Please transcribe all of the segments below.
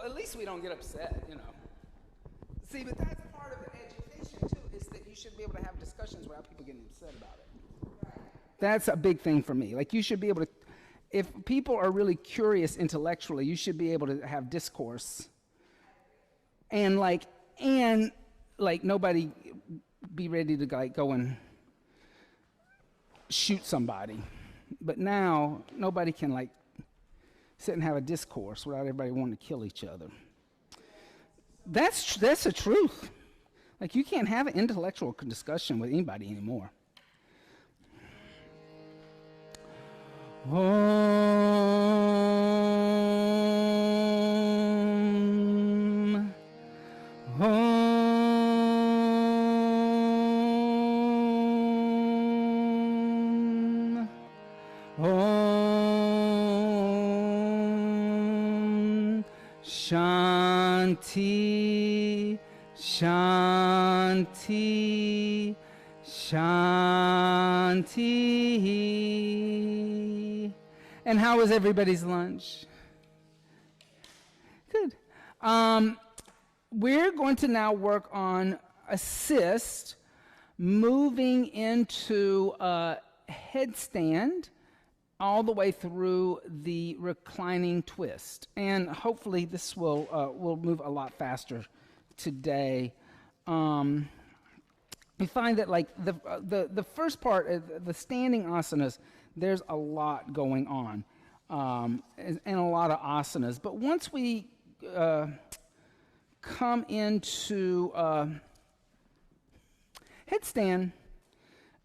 Well, at least we don't get upset, you know. See, but that's part of the education too, is that you should be able to have discussions without people getting upset about it. That's a big thing for me. Like, you should be able to, if people are really curious intellectually, you should be able to have discourse. And nobody be ready to like go and shoot somebody. But now nobody can like sit and have a discourse without everybody wanting to kill each other. That's the truth. Like, you can't have an intellectual discussion with anybody anymore. Om, Om, Om, Shanti, Shanti, Shanti. And how was everybody's lunch? Good. We're going to now work on assist, moving into a headstand all the way through the reclining twist. And hopefully this will move a lot faster today. We find that like the first part, the standing asanas, there's a lot going on, and a lot of asanas. But once we come into headstand,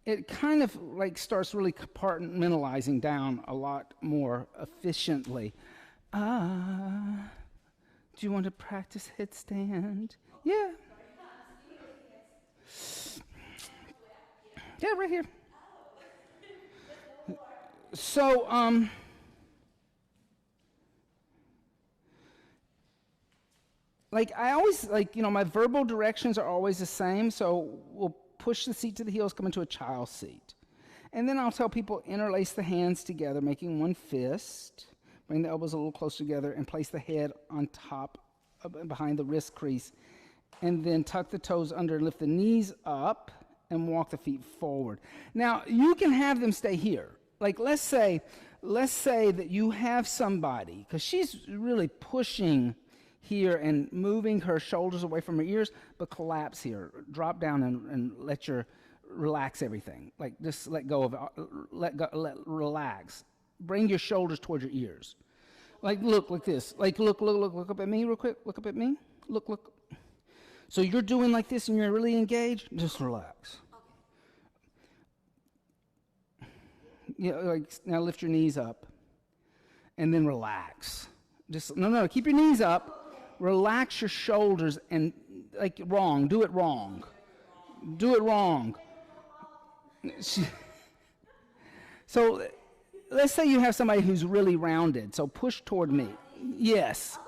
it kind of like starts really compartmentalizing down a lot more efficiently. Do you want to practice headstand? Yeah. Yeah, right here. So, like I always, like, you know, my verbal directions are always the same. So we'll push the seat to the heels, come into a child's seat. And then I'll tell people interlace the hands together, making one fist. Bring the elbows a little closer together and place the head on top, behind the wrist crease. And then tuck the toes under, lift the knees up, and walk the feet forward. Now, you can have them stay here. Like, let's say that you have somebody, because she's really pushing here and moving her shoulders away from her ears, but collapse here. Drop down and relax everything. Like, just let go of it. Relax. Bring your shoulders towards your ears. Like, look like this. Like, look up at me real quick. Look up at me. Look. So you're doing like this and you're really engaged? Just relax. Okay. Yeah, like, now lift your knees up and then relax. Just, no, keep your knees up. Relax your shoulders and, like, wrong. Do it wrong. Do it wrong. So let's say you have somebody who's really rounded. So push toward me. Yes.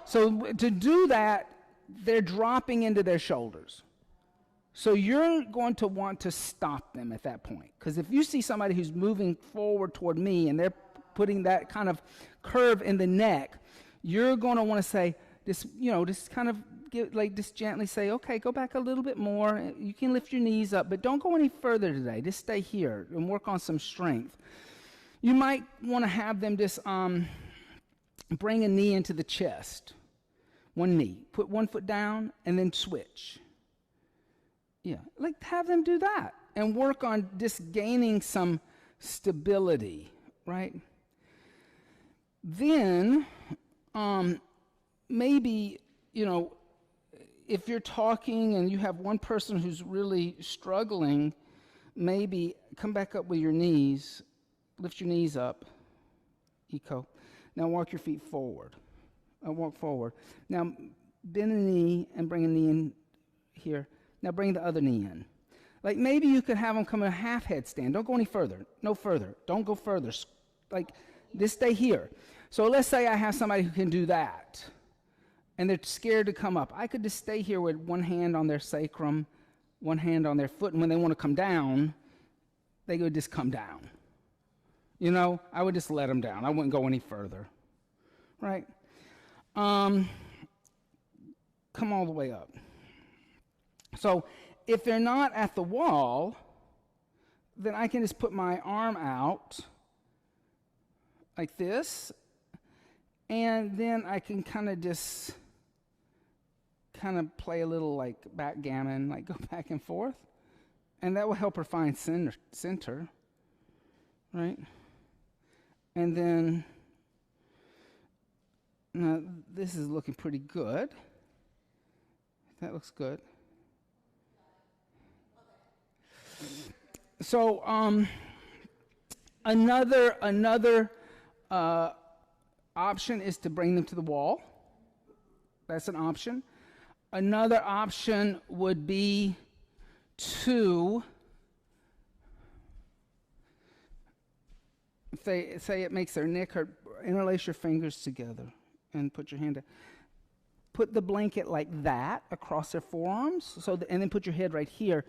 So to do that, they're dropping into their shoulders. So you're going to want to stop them at that point. Because if you see somebody who's moving forward toward me and they're putting that kind of curve in the neck, you're going to want to say, just kind of just gently say, okay, go back a little bit more. You can lift your knees up, but don't go any further today. Just stay here and work on some strength. You might want to have them just bring a knee into the chest. One knee. Put one foot down and then switch. Yeah, like have them do that and work on just gaining some stability, right? Then maybe, if you're talking and you have one person who's really struggling, maybe come back up with your knees, lift your knees up, eco. Now walk your feet forward. Walk forward. Now bend a knee and bring a knee in here. Now bring the other knee in. Like maybe you could have them come in a half headstand. Don't go any further. No further. Don't go further. Like just stay here. So let's say I have somebody who can do that and they're scared to come up. I could just stay here with one hand on their sacrum, one hand on their foot, and when they want to come down, they would just come down. I would just let them down. I wouldn't go any further. Right? come all the way up. So if they're not at the wall, then I can just put my arm out like this, and then I can kind of just play a little like backgammon, like go back and forth, and that will help her find center, right? And then, now this is looking pretty good. That looks good. So another option is to bring them to the wall. That's an option. Another option would be to, if they say it makes their neck hurt, interlace your fingers together and put your hand down. Put the blanket like that across their forearms, and then put your head right here.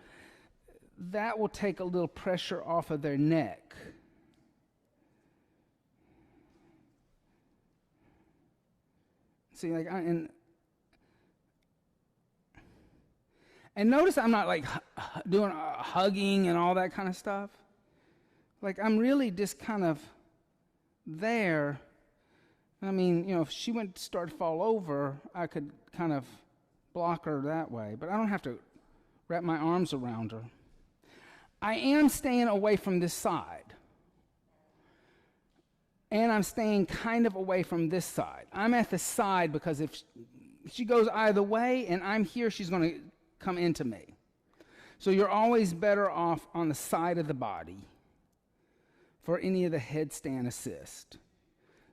That will take a little pressure off of their neck. See, like, and notice I'm not like doing hugging and all that kind of stuff. Like, I'm really just kind of there. I mean, if she went to start to fall over, I could kind of block her that way, but I don't have to wrap my arms around her. I am staying away from this side. And I'm staying kind of away from this side. I'm at the side because if she goes either way and I'm here, she's going to come into me. So you're always better off on the side of the body for any of the headstand assist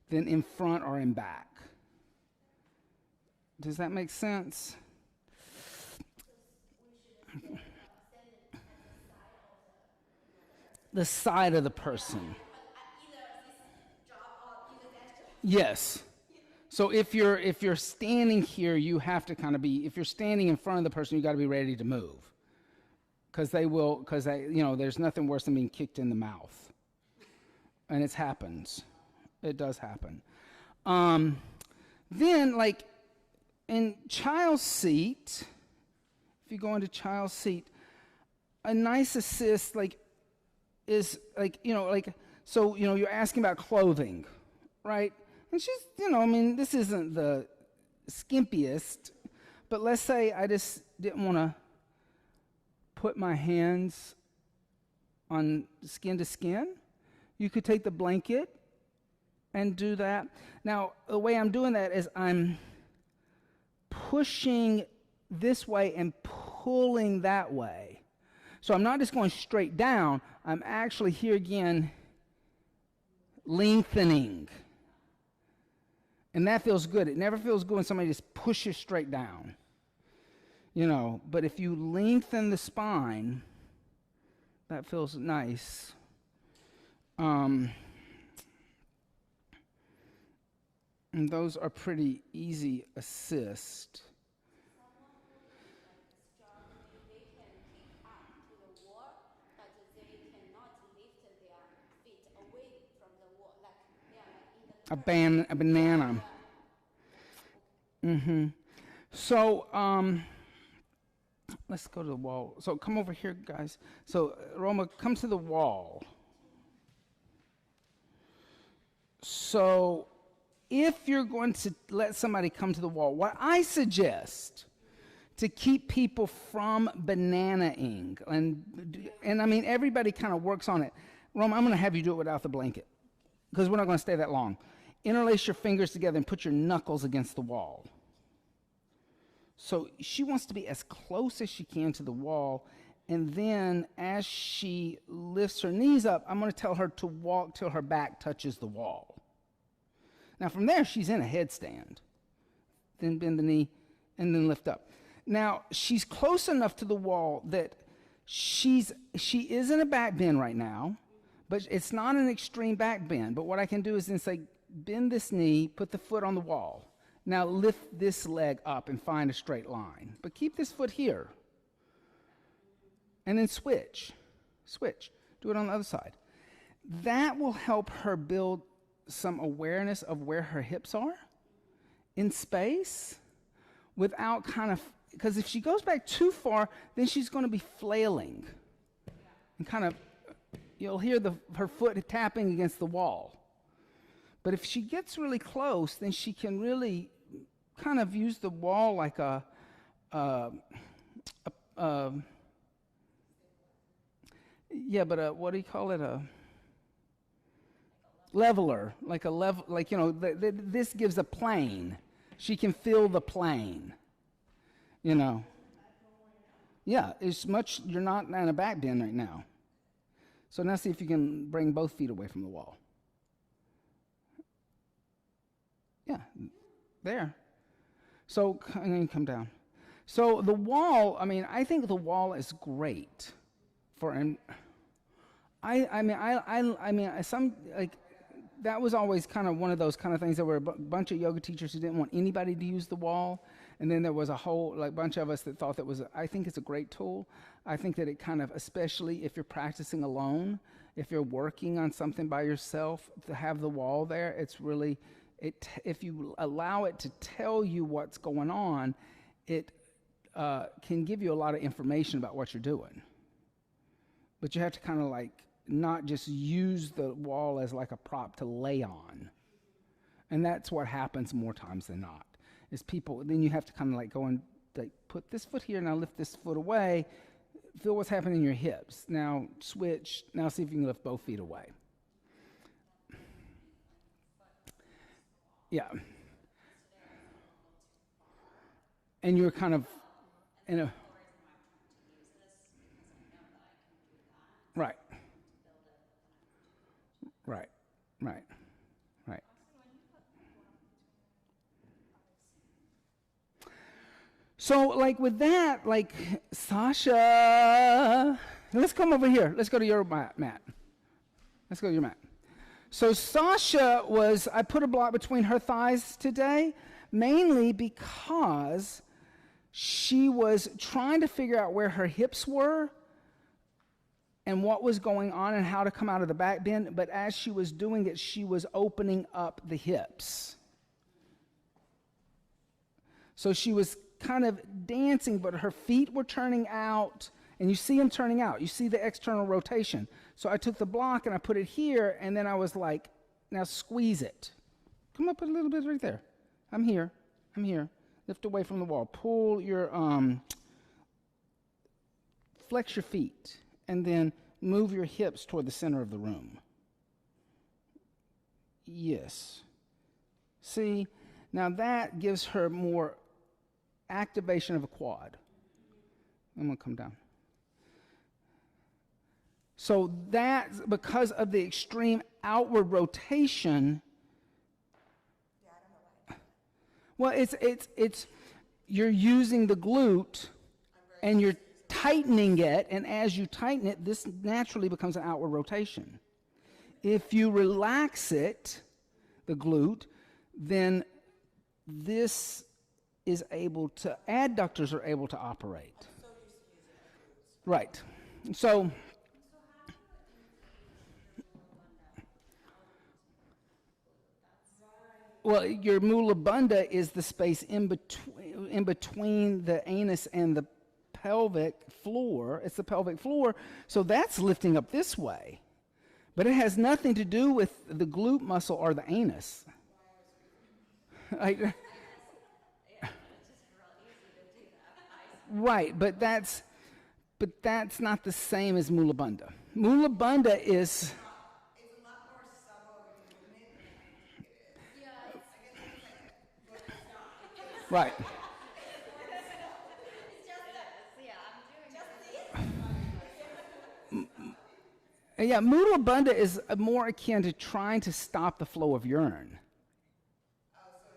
than in front or in back. Does that make sense? The side of the person. Yes. So if you're standing here, you have to kind of be, if you're standing in front of the person, you got to be ready to move. Because there's nothing worse than being kicked in the mouth. And it happens. It does happen. Then, like, in child's seat, if you go into child's seat, a nice assist, like, is, like, so, you're asking about clothing, right? And she's, this isn't the skimpiest, but let's say I just didn't want to put my hands on skin to skin. You could take the blanket and do that. Now, the way I'm doing that is I'm pushing this way and pulling that way. So I'm not just going straight down. I'm actually here again lengthening. And that feels good. It never feels good when somebody just pushes straight down. But if you lengthen the spine, that feels nice. And those are pretty easy assist. A banana. So, let's go to the wall. So come over here, guys. So, Roma, come to the wall. So, if you're going to let somebody come to the wall, what I suggest to keep people from bananaing, and I mean, everybody kind of works on it. Roma, I'm going to have you do it without the blanket, because we're not going to stay that long. Interlace your fingers together and put your knuckles against the wall. So she wants to be as close as she can to the wall, and then as she lifts her knees up, I'm going to tell her to walk till her back touches the wall. Now from there, she's in a headstand. Then bend the knee, and then lift up. Now, she's close enough to the wall that she is in a back bend right now, but it's not an extreme back bend. But what I can do is then say, bend this knee, put the foot on the wall. Now lift this leg up and find a straight line. But keep this foot here. And then switch. Do it on the other side. That will help her build some awareness of where her hips are in space, without kind of, because if she goes back too far, then she's going to be flailing. And kind of, you'll hear her foot tapping against the wall. But if she gets really close, then she can really kind of use the wall like a what do you call it? A leveler, like a level, like, you know, this gives a plane. She can feel the plane, you know. Yeah, it's much, you're not in a back bend right now. So now see if you can bring both feet away from the wall. Yeah, there. So, and then come down. So the wall, I mean, I think the wall is great for, and I mean, some, like, that was always kind of one of those kind of things. There were a bunch of yoga teachers who didn't want anybody to use the wall. And then there was a whole, like, bunch of us that thought that was, I think it's a great tool. I think that it kind of, especially if you're practicing alone, if you're working on something by yourself, to have the wall there, it's really, if you allow it to tell you what's going on, it can give you a lot of information about what you're doing. But you have to kind of like not just use the wall as like a prop to lay on. And that's what happens more times than not, is people, then you have to kind of like go and like put this foot here, now lift this foot away, feel what's happening in your hips. Now switch, now see if you can lift both feet away. Yeah. And you're kind of in a, right. Right, right, right. So, like with that, like, Sasha, let's come over here. Let's go to your mat. Let's go to your mat. So Sasha I put a block between her thighs today, mainly because she was trying to figure out where her hips were and what was going on and how to come out of the back bend. But as she was doing it, she was opening up the hips. So she was kind of dancing, but her feet were turning out, and you see them turning out. You see the external rotation. So I took the block and I put it here, and then I was like, now squeeze it. Come up a little bit right there. I'm here. Lift away from the wall. Pull your, flex your feet. And then move your hips toward the center of the room. Yes. See, now that gives her more activation of a quad. I'm going to come down. So that's because of the extreme outward rotation. Well, it's you're using the glute and you're tightening it, and as you tighten it, this naturally becomes an outward rotation. If you relax the glute, then this is able to, adductors are able to operate. Right. So, well, your mula bandha is the space in between the anus and the pelvic floor. It's the pelvic floor, so that's lifting up this way. But it has nothing to do with the glute muscle or the anus. Right, but that's not the same as mula bandha. Mula bandha is right. Yeah, mula bandha is more akin to trying to stop the flow of urine.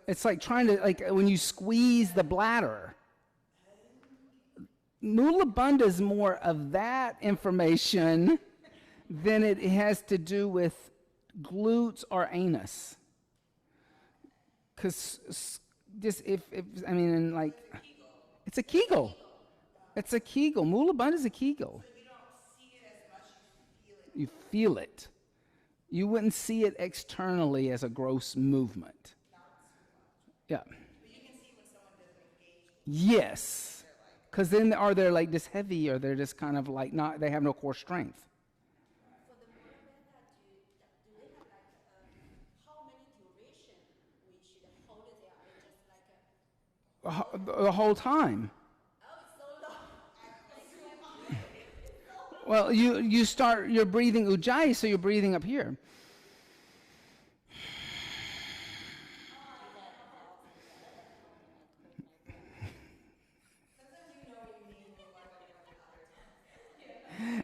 It's like trying to, like when you squeeze the bladder. Mula bandha is more of that information than it has to do with glutes or anus. Because just I mean, like, it's a Kegel. It's a Kegel. Mula bandha is a Kegel. You feel it. You wouldn't see it externally as a gross movement. Yeah. But you can see when someone does an engaged Yes. Because then are they like just heavy, or they're just kind of like not, they have no core strength. For the Mula Bandha, do they have like how many duration we should hold it there? Or just like The whole time. oh, it's so long. Well, you start, you're breathing ujjayi, so you're breathing up here.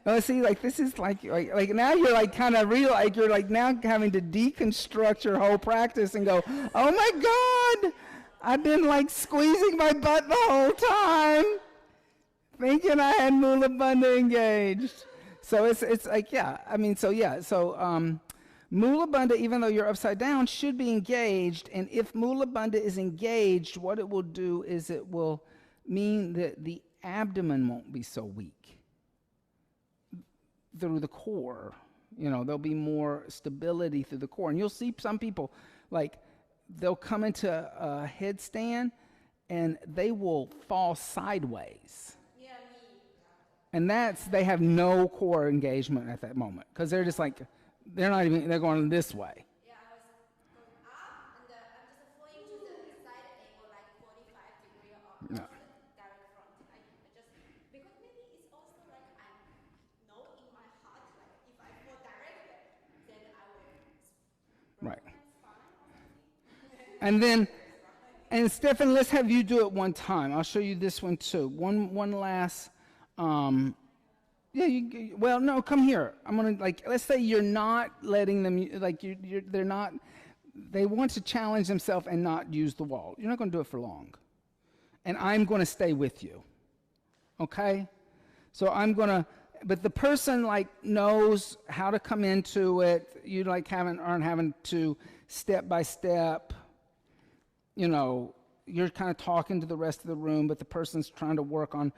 Oh, see, like this is like now you're like kind of real, like you're like now having to deconstruct your whole practice and go, oh my God, I've been like squeezing my butt the whole time, thinking I had Mula Bandha engaged. So it's like, yeah, I mean, so yeah, so Mula Bandha, even though you're upside down, should be engaged. And if Mula Bandha is engaged, what it will do is it will mean that the abdomen won't be so weak through the core. You know, there'll be more stability through the core. And you'll see some people, like, they'll come into a headstand and they will fall sideways. Yeah, me. And they have no core engagement at that moment because they're just like, they're going this way. Yeah, I was going up and I'm just falling to the side angle like 45 degree or No. not the direct front. I just, because maybe it's also like I know in my heart, like if I fall directly, then I will Right. break my spine or something. And then, and Stefan, let's have you do it one time. I'll show you this one too. One last, well, no, come here. I'm gonna, like, let's say you're not letting them, like they're not, they want to challenge themselves and not use the wall. You're not gonna do it for long. And I'm gonna stay with you. Okay? So but the person like knows how to come into it. You like aren't having to step by step, you know, you're kind of talking to the rest of the room, but the person's trying to work on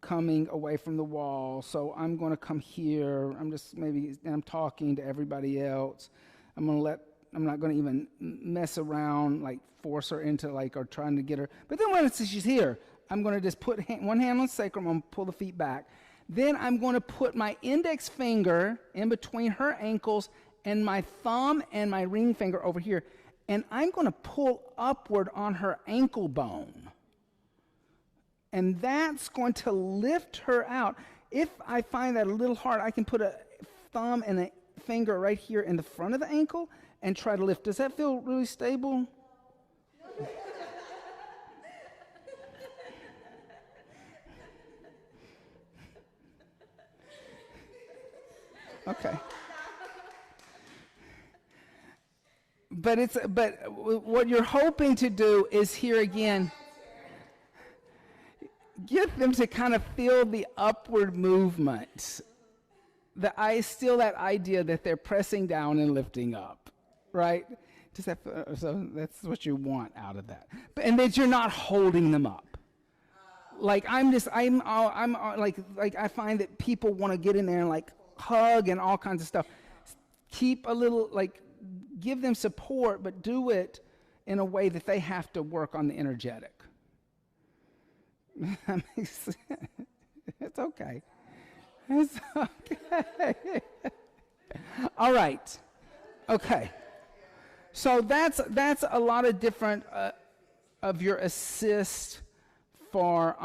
coming away from the wall. So I'm going to come here. I'm talking to everybody else. I'm not going to even mess around, like force her into like, or trying to get her. But then when she's here, I'm going to just put one hand on the sacrum, I'm going to pull the feet back. Then I'm going to put my index finger in between her ankles and my thumb and my ring finger over here. And I'm going to pull upward on her ankle bone. And that's going to lift her out. If I find that a little hard, I can put a thumb and a finger right here in the front of the ankle and try to lift. Does that feel really stable? Okay. But what you're hoping to do is here again, get them to kind of feel the upward movement. Still that idea that they're pressing down and lifting up, right? So that's what you want out of that. And that you're not holding them up. Like I find that people want to get in there and like hug and all kinds of stuff. Keep a little, like, give them support, but do it in a way that they have to work on the energetic. That makes sense. It's okay. It's okay. All right. Okay. So that's a lot of different of your assist for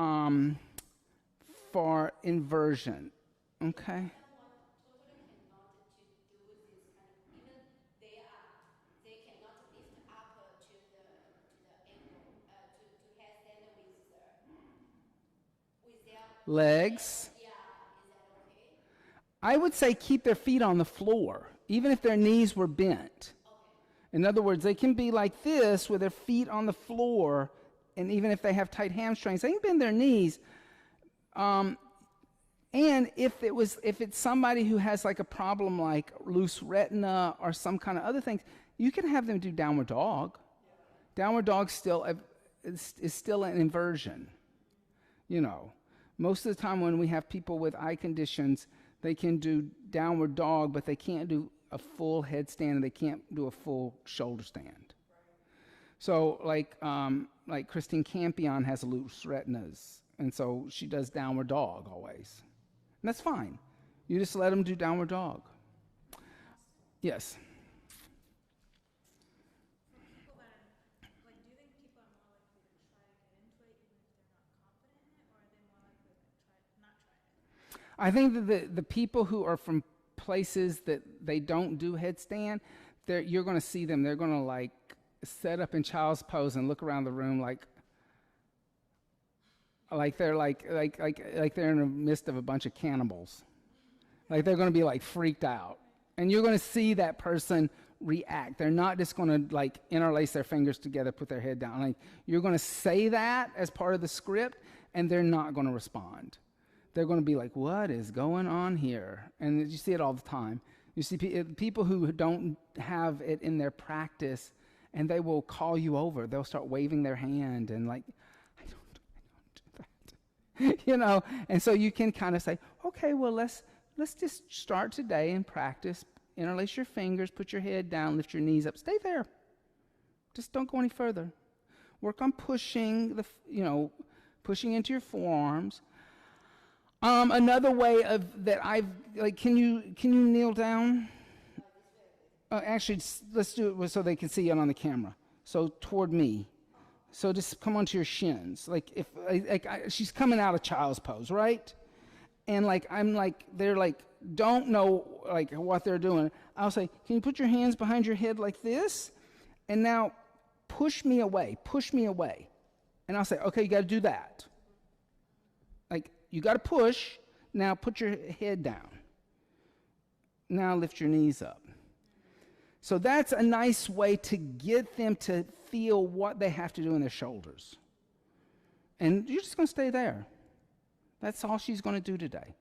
inversion. Okay. Legs. I would say keep their feet on the floor, even if their knees were bent. In other words, they can be like this with their feet on the floor, and even if they have tight hamstrings, they can bend their knees. And if it's somebody who has like a problem like loose retina or some kind of other things, you can have them do downward dog. Downward dog is still an inversion, you know. Most of the time when we have people with eye conditions, they can do downward dog, but they can't do a full headstand and they can't do a full shoulder stand. So like Christine Campion has loose retinas, and so she does downward dog always, and that's fine. You just let them do downward dog. Yes. People that are, like, do you think people are more likely to try to get into it even if they're not confident in it, or are they more likely to not try it? I think that the people who are from places that they don't do headstand, you're going to see them. They're going to like set up in child's pose and look around the room like they're like they're in the midst of a bunch of cannibals. Like they're going to be like freaked out, and you're going to see that person react. They're not just going to like interlace their fingers together, put their head down. Like you're going to say that as part of the script, and they're not going to respond. They're going to be like, what is going on here? And you see it all the time. You see people who don't have it in their practice, and they will call you over. They'll start waving their hand and like, I don't do that. You know, and so you can kind of say, okay, well, let's just start today and practice. Interlace your fingers, put your head down, lift your knees up. Stay there. Just don't go any further. Work on pushing pushing into your forearms. Another way of that I've like, can you kneel down? Actually, let's do it so they can see it on the camera. So toward me. So just come onto your shins. Like if she's coming out of child's pose, right? And like I'm like they're like don't know like what they're doing. I'll say, can you put your hands behind your head like this? And now push me away. And I'll say, okay, you got to do that. Like you got to push. Now put your head down. Now lift your knees up. So that's a nice way to get them to feel what they have to do in their shoulders. And you're just going to stay there. That's all she's going to do today.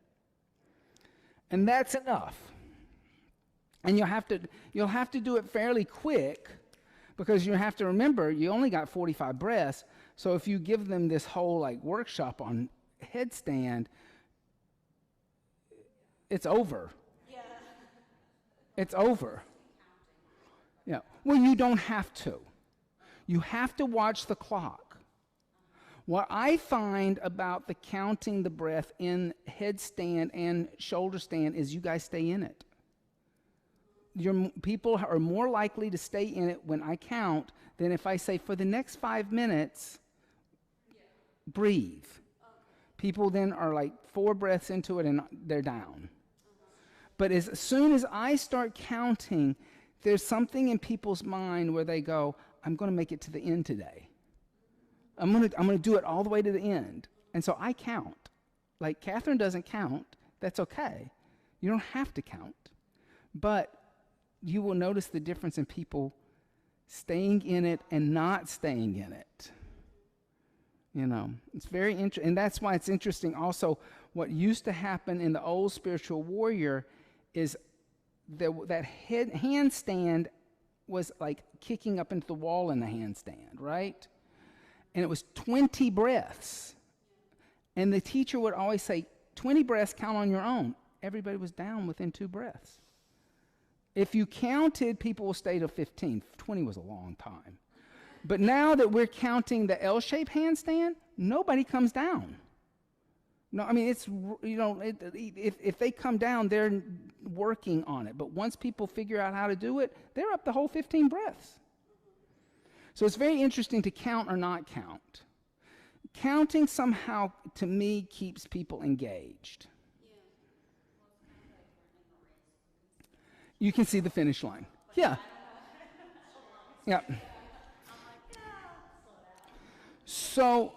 And that's enough. And you'll have to do it fairly quick, because you have to remember you only got 45 breaths. So if you give them this whole like workshop on headstand, it's over. Yeah. It's over. Yeah. Well, you don't have to. You have to watch the clock. What I find about the counting the breath in headstand and shoulder stand is you guys stay in it. Your people are more likely to stay in it when I count than if I say for the next 5 minutes, breathe. People then are like 4 breaths into it and they're down. But as soon as I start counting, there's something in people's mind where they go, I'm going to make it to the end today. I'm going to do it all the way to the end. And so I count. Like Catherine doesn't count. That's okay. You don't have to count. But you will notice the difference in people staying in it and not staying in it. You know, it's very interesting. And that's why it's interesting also what used to happen in the old spiritual warrior is that handstand was like kicking up into the wall in the handstand, right? And it was 20 breaths. And the teacher would always say, 20 breaths, count on your own. Everybody was down within 2 breaths. If you counted, people will stay to 15. 20 was a long time. But now that we're counting the L-shaped handstand, nobody comes down. No, I mean, it's, you know, if they come down, they're working on it. But once people figure out how to do it, they're up the whole 15 breaths. So it's very interesting to count or not count. Counting somehow, to me, keeps people engaged. You can see the finish line. Yeah. Yeah. So,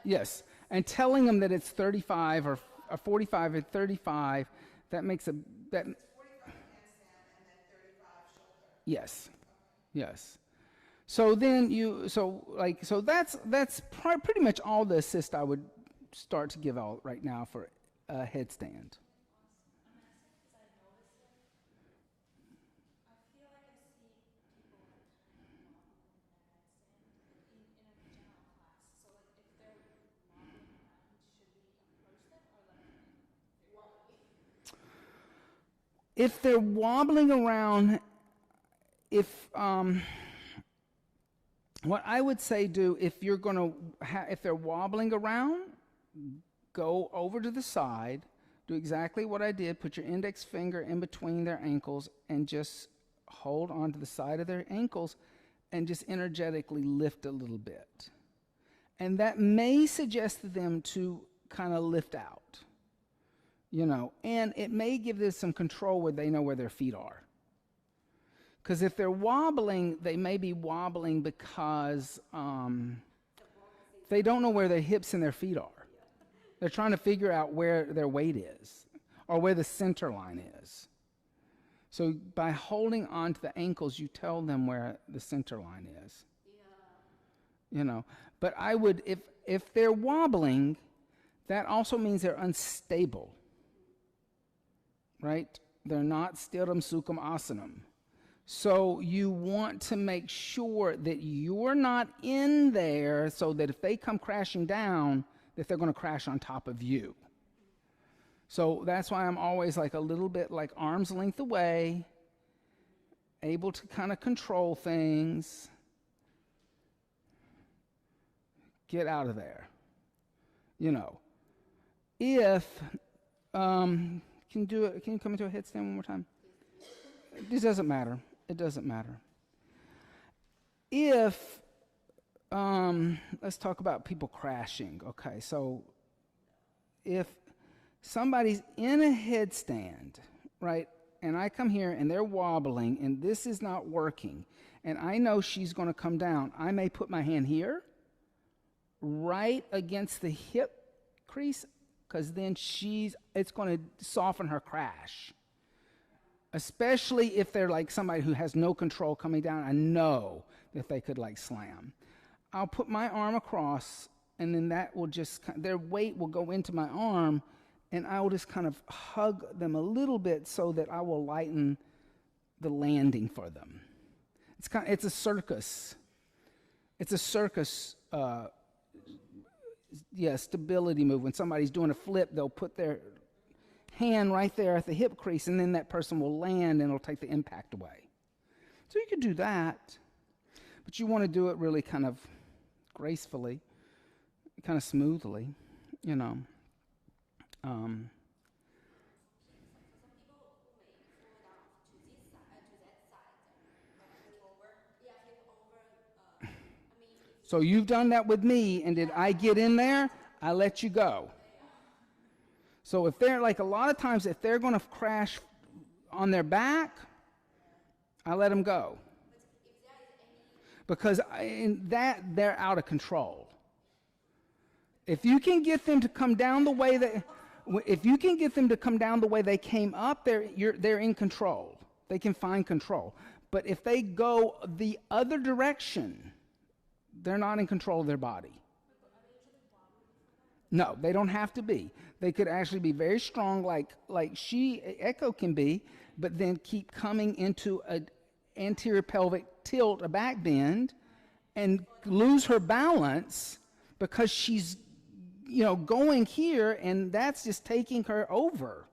yes, and telling them that it's 35 or 45 and 35, that makes a that. 45 handstand and then 35 shoulder. Yes, yes. So then that's pretty much all the assist I would start to give out right now for a headstand. If they're wobbling around, if what I would say do, if you're going to, if they're wobbling around, go over to the side, do exactly what I did, put your index finger in between their ankles and just hold onto the side of their ankles and just energetically lift a little bit. And that may suggest to them to kind of lift out, you know, and it may give them some control where they know where their feet are. Because if they're wobbling, they may be wobbling because they don't know where their hips and their feet are. They're trying to figure out where their weight is or where the center line is. So by holding on to the ankles, you tell them where the center line is. You know, but I would, if they're wobbling, that also means they're unstable, right? They're not sthiram sukham asanam. So you want to make sure that you're not in there so that if they come crashing down, that they're going to crash on top of you. So that's why I'm always like a little bit like arm's length away, able to kind of control things. Get out of there. You know, if, can you come into a headstand one more time? This doesn't matter. It doesn't matter. If, let's talk about people crashing. Okay, so if somebody's in a headstand, right, and I come here and they're wobbling and this is not working, and I know she's going to come down, I may put my hand here, right against the hip crease, because then it's going to soften her crash. Especially if they're like somebody who has no control coming down, I know that they could like slam. I'll put my arm across, and then that will just, their weight will go into my arm, and I will just kind of hug them a little bit so that I will lighten the landing for them. It's a circus. It's a circus, stability move. When somebody's doing a flip, they'll put their hand right there at the hip crease, and then that person will land and it'll take the impact away. So you could do that, but you want to do it really kind of gracefully, kind of smoothly, you know. So you've done that with me, and did I get in there? I let you go. So if they're like a lot of times, if they're going to crash on their back, I let them go. Because in that, they're out of control. If you can get them to come down the way that, if you can get them to come down the way they came up, they're in control. They can find control. But if they go the other direction, they're not in control of their body. No, they don't have to be. They could actually be very strong, like Echo can be, but then keep coming into an anterior pelvic tilt, a back bend, and lose her balance because she's, you know, going here, and that's just taking her over,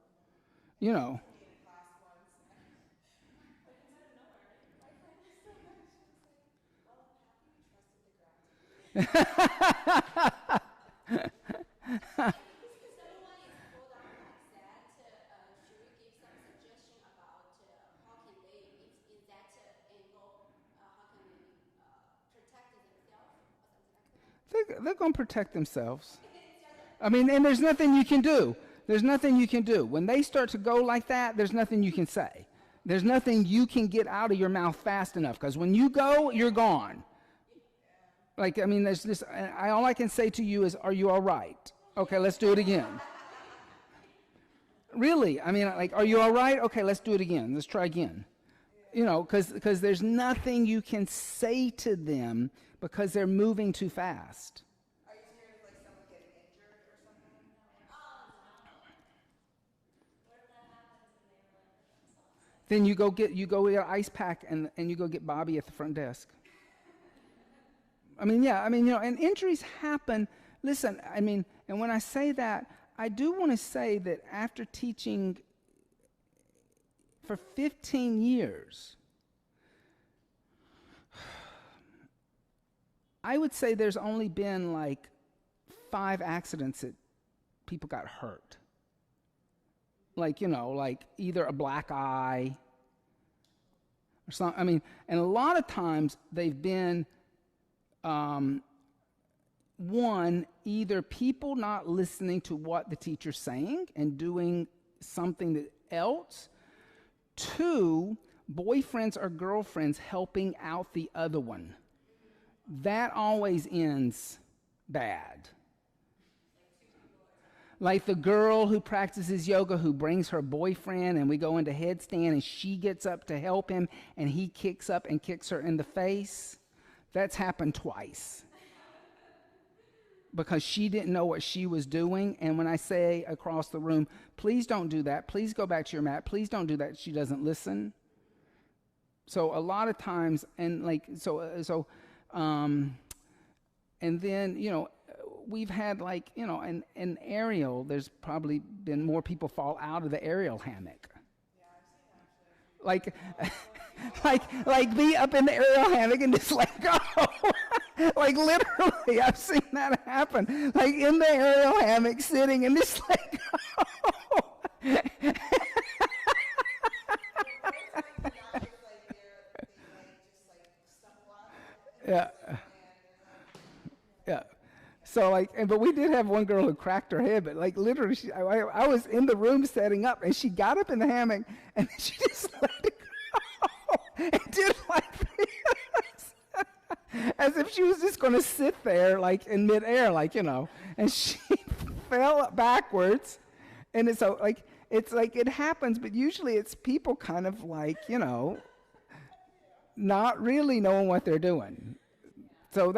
you know. They're going to protect themselves. I mean, and there's nothing you can do. There's nothing you can do. When they start to go like that, there's nothing you can say. There's nothing you can get out of your mouth fast enough, because when you go, you're gone. Like, I mean, there's this, all I can say to you is, are you all right? Okay, let's do it again. Really, I mean, like, are you all right? Okay, let's do it again. Let's try again. You know, because there's nothing you can say to them because they're moving too fast. Are you scared of like someone getting injured or something? What if that happens and they were like themselves? Then you go get an ice pack and you go get Bobby at the front desk. I mean, yeah, I mean, you know, and injuries happen. Listen, I mean, and when I say that, I do want to say that after teaching for 15 years, I would say there's only been like 5 accidents that people got hurt. Like, like either a black eye or something. I mean, and a lot of times they've been, one, either people not listening to what the teacher's saying and doing something else. 2, boyfriends or girlfriends helping out the other one. That always ends bad. Like the girl who practices yoga who brings her boyfriend and we go into headstand and she gets up to help him and he kicks up and kicks her in the face. That's happened twice. Because she didn't know what she was doing. And when I say across the room, please don't do that. Please go back to your mat. Please don't do that. She doesn't listen. So a lot of times, and and then, we've had like, an aerial, there's probably been more people fall out of the aerial hammock. Like, like be up in the aerial hammock and just let go. Like literally, I've seen that happen. Like in the aerial hammock, sitting and just let go. Yeah. Yeah. So but we did have one girl who cracked her head, but like literally, I was in the room setting up, and she got up in the hammock, and then she just let it go and did like this, as if she was just going to sit there like in midair, and she fell backwards, and it's so it's like it happens, but usually it's people kind of like not really knowing what they're doing. So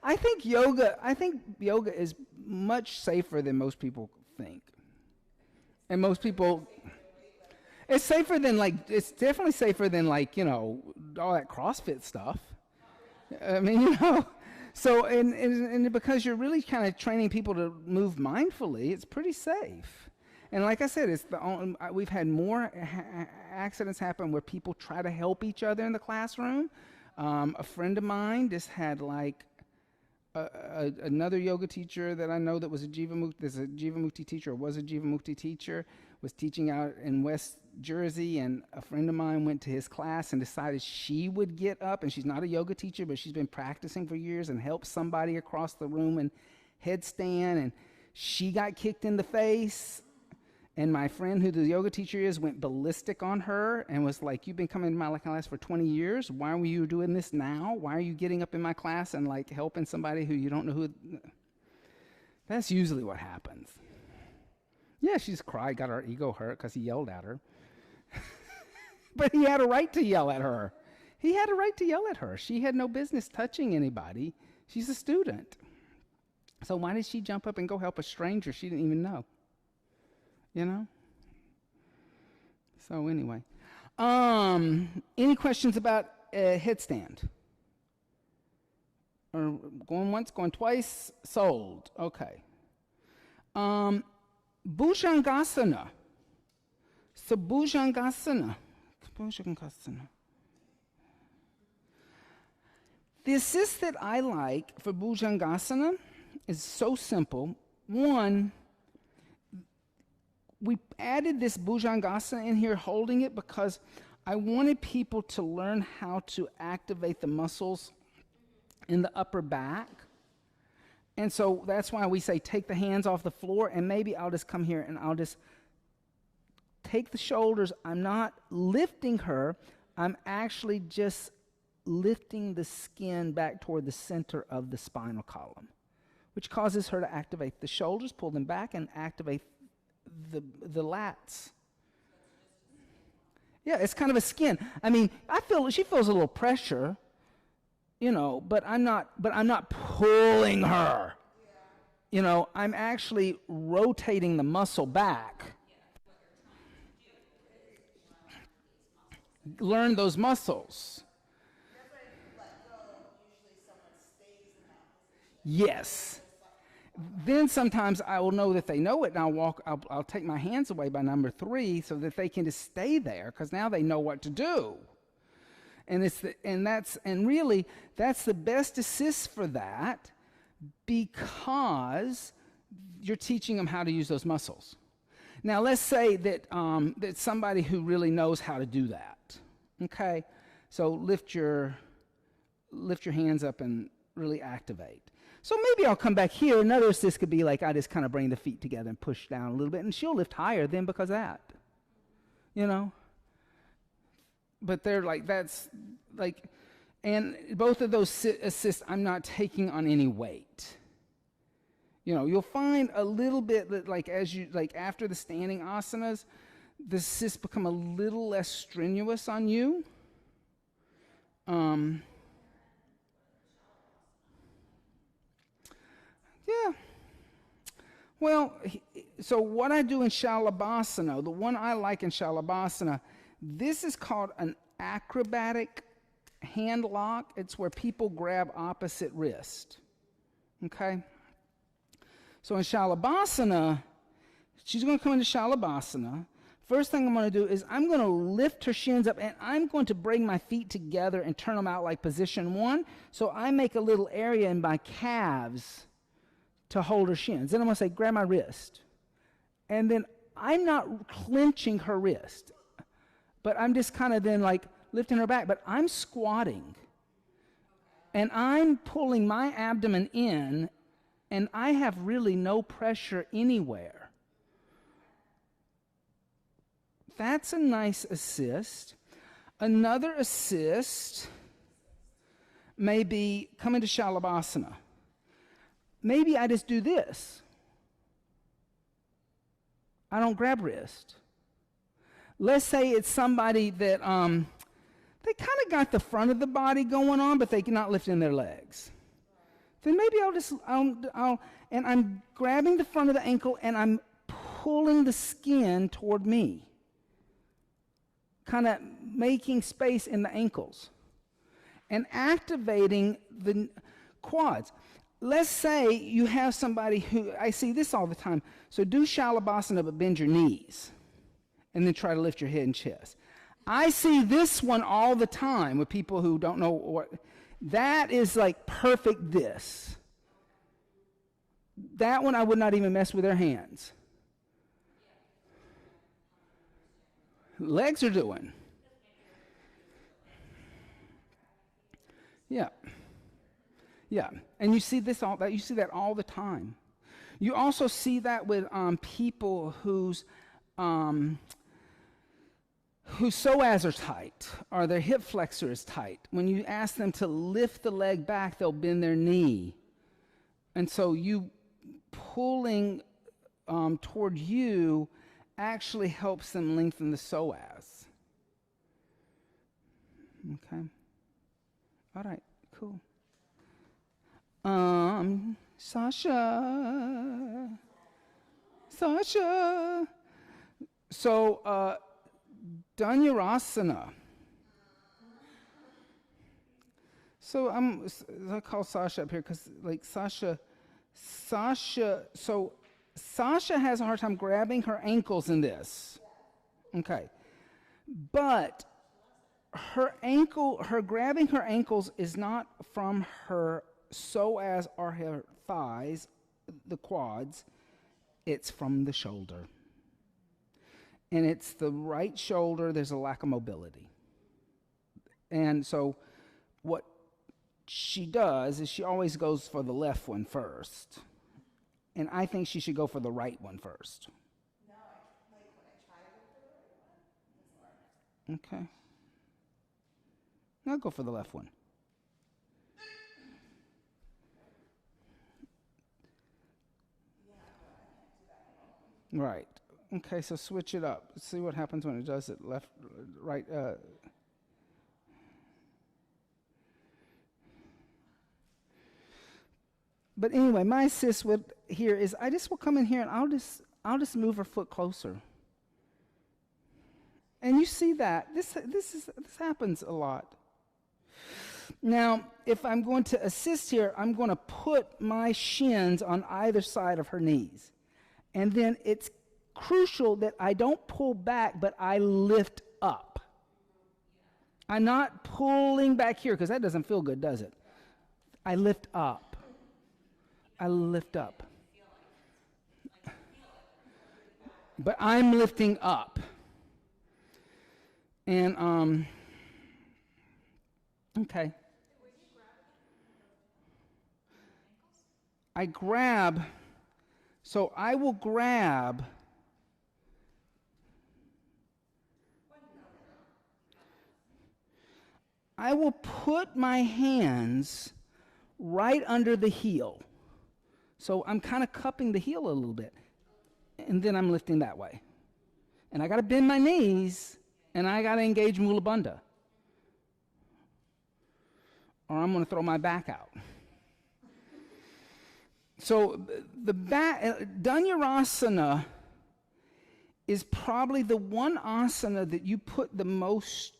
I think yoga is much safer than most people think. And most people, it's safer than it's definitely safer than all that CrossFit stuff. I mean, so, and because you're really kind of training people to move mindfully, it's pretty safe. And like I said, we've had more accidents happen where people try to help each other in the classroom. A friend of mine just had another yoga teacher that I know that was a Jivamukti teacher, or was a Jivamukti teacher, was teaching out in West Jersey, and a friend of mine went to his class and decided she would get up, and she's not a yoga teacher, but she's been practicing for years, and help somebody across the room in headstand, and she got kicked in the face. And my friend, who the yoga teacher is, went ballistic on her and was like, "You've been coming to my class for 20 years. Why were you doing this now? Why are you getting up in my class and helping somebody who you don't know who?" That's usually what happens. Yeah, she's cried, got her ego hurt because he yelled at her. But he had a right to yell at her. He had a right to yell at her. She had no business touching anybody. She's a student. So why did she jump up and go help a stranger she didn't even know? So anyway, any questions about headstand? Or going once, going twice, sold. Okay. Bhujangasana. So Bhujangasana. The assist that I like for Bhujangasana is so simple. One, we added this Bhujangasana in here, holding it, because I wanted people to learn how to activate the muscles in the upper back. And so that's why we say take the hands off the floor, and maybe I'll just come here and I'll just take the shoulders. I'm not lifting her. I'm actually just lifting the skin back toward the center of the spinal column, which causes her to activate the shoulders, pull them back, and activate the lats. Yeah, it's kind of a skin. I mean, she feels a little pressure, but I'm not pulling her. I'm actually rotating the muscle back. Learn those muscles. Yes. then sometimes I will know that they know it, and I'll take my hands away by number 3 so that they can just stay there, because now they know what to do. And really that's the best assist for that, because you're teaching them how to use those muscles. Now let's say that that somebody who really knows how to do that. Okay, so lift your hands up and really activate. So maybe I'll come back here. Another assist could be like I just kind of bring the feet together and push down a little bit, and she'll lift higher then because of that. You know? But they're like, that's like, and both of those assists, I'm not taking on any weight. You know, you'll find a little bit that like after the standing asanas, the assists become a little less strenuous on you. Yeah. Well, so what I do in Shalabhasana, the one I like in Shalabhasana, this is called an acrobatic hand lock. It's where people grab opposite wrist. Okay? So in Shalabhasana, she's going to come into Shalabhasana. First thing I'm going to do is I'm going to lift her shins up, and I'm going to bring my feet together and turn them out like position 1. So I make a little area in my calves to hold her shins. Then I'm going to say, grab my wrist. And then I'm not clenching her wrist, but I'm just kind of then like lifting her back. But I'm squatting, and I'm pulling my abdomen in, and I have really no pressure anywhere. That's a nice assist. Another assist may be coming to Shalabhasana. Maybe I just do this. I don't grab wrist. Let's say it's somebody that they kind of got the front of the body going on, but they're not lifting their legs. Then maybe and I'm grabbing the front of the ankle and I'm pulling the skin toward me, kind of making space in the ankles and activating the quads. Let's say you have somebody who, I see this all the time, so do Shalabhasana but bend your knees and then try to lift your head and chest. I see this one all the time with people who don't know what, that is like perfect this. That one I would not even mess with their hands. Legs are doing. Yeah. Yeah, and you see that all the time. You also see that with people whose psoas are tight or their hip flexor is tight. When you ask them to lift the leg back, they'll bend their knee, and so you pulling toward you actually helps them lengthen the psoas. Okay. All right. Cool. Sasha. So, Dhanurasana. So I call Sasha up here because, like, Sasha, so Sasha has a hard time grabbing her ankles in this. Okay. But her grabbing her ankles is not from her psoas or her thighs, the quads. It's from the shoulder. And it's the right shoulder, there's a lack of mobility. And so what she does is she always goes for the left one first. And I think she should go for the right one first. No, when I try to go for the right one, it's hard. Okay. I'll go for the left one. Right. Okay, so switch it up. See what happens when it does it left, right. But anyway, my assist here is I just will come in here and I'll just move her foot closer. And you see that this happens a lot. Now, if I'm going to assist here, I'm going to put my shins on either side of her knees. And then it's crucial that I don't pull back, but I lift up. I'm not pulling back here because that doesn't feel good, does it? I lift up. I lift up. But I'm lifting up. And, okay. I grab, so I will grab. I will put my hands right under the heel. So I'm kind of cupping the heel a little bit. And then I'm lifting that way. And I got to bend my knees, and I got to engage Mula Bandha. Or I'm going to throw my back out. So the back, Dhanurasana is probably the one asana that you put the most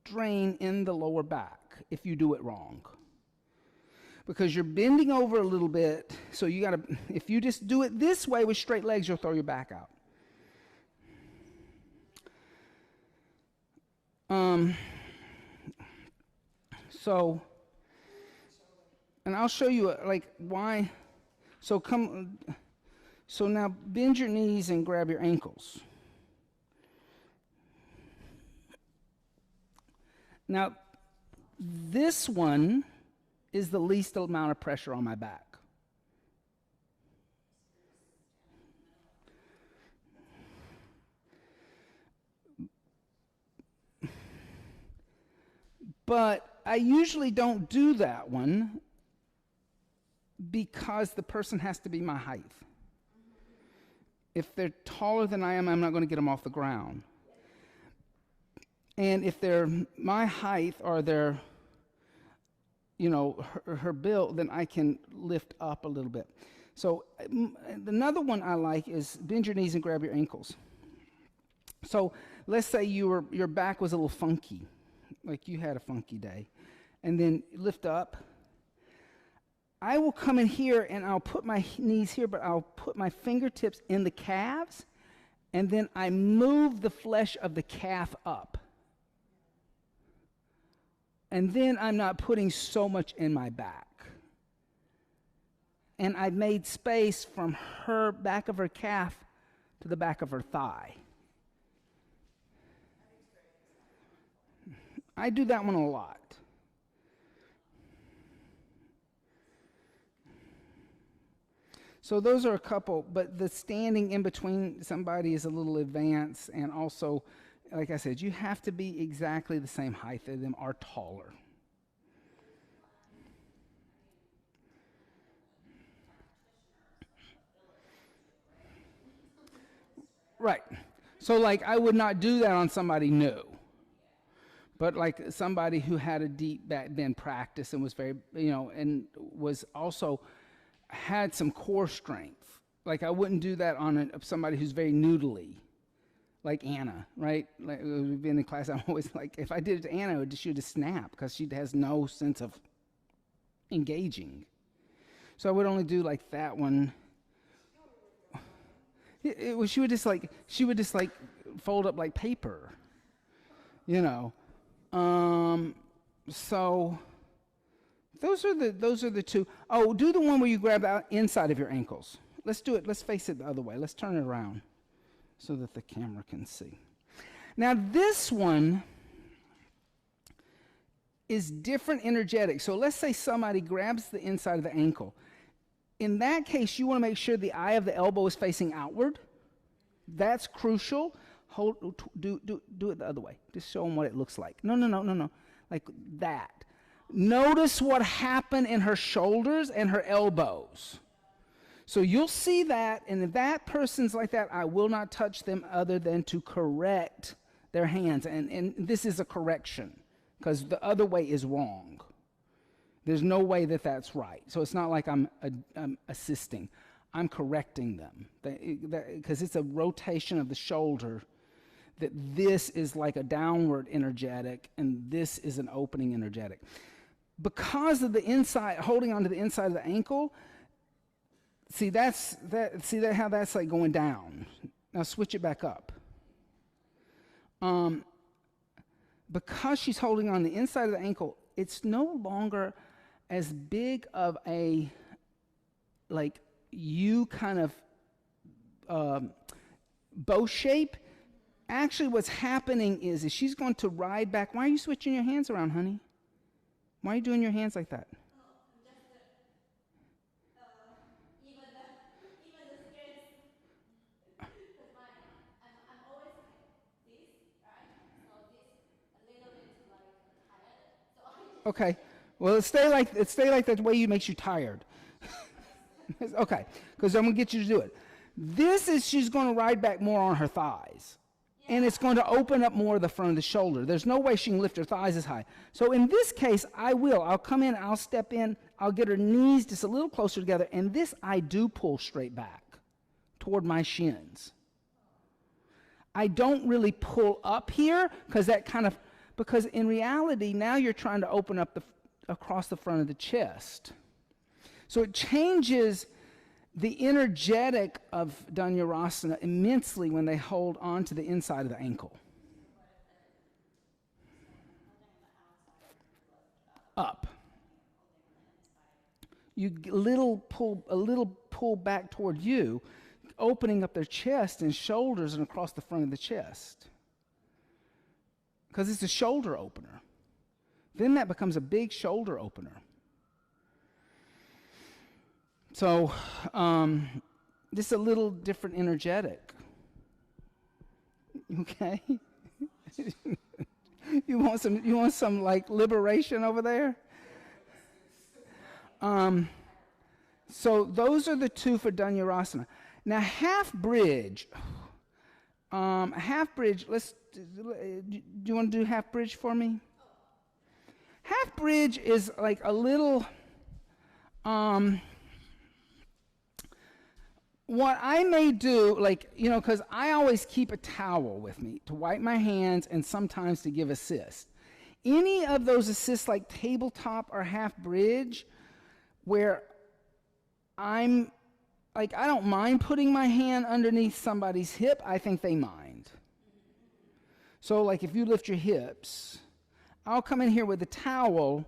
strain in the lower back if you do it wrong. Because you're bending over a little bit, so you got to, if you just do it this way with straight legs, you'll throw your back out. So, and I'll show you like why. So now bend your knees and grab your ankles. Now, this one is the least amount of pressure on my back. But I usually don't do that one because the person has to be my height. If they're taller than I am, I'm not going to get them off the ground. And if they're my height or they're, her build, then I can lift up a little bit. So another one I like is bend your knees and grab your ankles. So let's say your back was a little funky, like you had a funky day, and then lift up. I will come in here and I'll put my knees here, but I'll put my fingertips in the calves, and then I move the flesh of the calf up. And then I'm not putting so much in my back. And I've made space from her back of her calf to the back of her thigh. I do that one a lot. So those are a couple, but the standing in between somebody is a little advanced, and also, like I said, you have to be exactly the same height as them or taller. Right. So like I would not do that on somebody new. But like somebody who had a deep back bend practice and was very, and was also had some core strength. Like I wouldn't do that on somebody who's very noodly. Like Anna, right? Like we've been in class, I'm always like, if I did it to Anna, she would just snap because she has no sense of engaging. So I would only do like that one. She would just like fold up like paper, So those are the two. Oh, do the one where you grab out inside of your ankles. Let's do it. Let's face it the other way. Let's turn it around so that the camera can see. Now this one is different energetic. So let's say somebody grabs the inside of the ankle. In that case, you want to make sure the eye of the elbow is facing outward. That's crucial. Do it the other way. Just show them what it looks like. No. Like that. Notice what happened in her shoulders and her elbows. So you'll see that, and if that person's like that, I will not touch them other than to correct their hands. And this is a correction, because the other way is wrong. There's no way that that's right. So it's not like I'm assisting. I'm correcting them. Because it's a rotation of the shoulder, that this is like a downward energetic, and this is an opening energetic. because of the inside, holding onto the inside of the ankle, see how that's like going down. Now switch it back up. Because she's holding on the inside of the ankle, it's no longer as big of a like U kind of bow shape. Actually, what's happening is she's going to ride back. Why are you switching your hands around, honey? Why are you doing your hands like that? Even the skirts, because I'm always like this, right? So this a little bit like tired. So I Okay. Well, it stay like that. The way you makes you tired. Okay, because I'm gonna get you to do it. This is she's going to ride back more on her thighs. And it's going to open up more of the front of the shoulder. There's no way she can lift her thighs as high. So in this case, I'll come in, I'll step in, I'll get her knees just a little closer together, and this I do pull straight back toward my shins. I don't really pull up here because in reality, now you're trying to open up across the front of the chest. So it changes the energetic of Dhanurasana immensely when they hold on to the inside of the ankle. Up. You a little pull back toward you, opening up their chest and shoulders and across the front of the chest. Because it's a shoulder opener. Then that becomes a big shoulder opener. So, just a little different energetic. Okay? You want some like liberation over there? So those are the two for Dhanurasana. Now half bridge. Half bridge, do you want to do half bridge for me? Half bridge is like a little what I may do, because I always keep a towel with me to wipe my hands and sometimes to give assist. Any of those assists like tabletop or half bridge where I don't mind putting my hand underneath somebody's hip, I think they mind. So like if you lift your hips, I'll come in here with a towel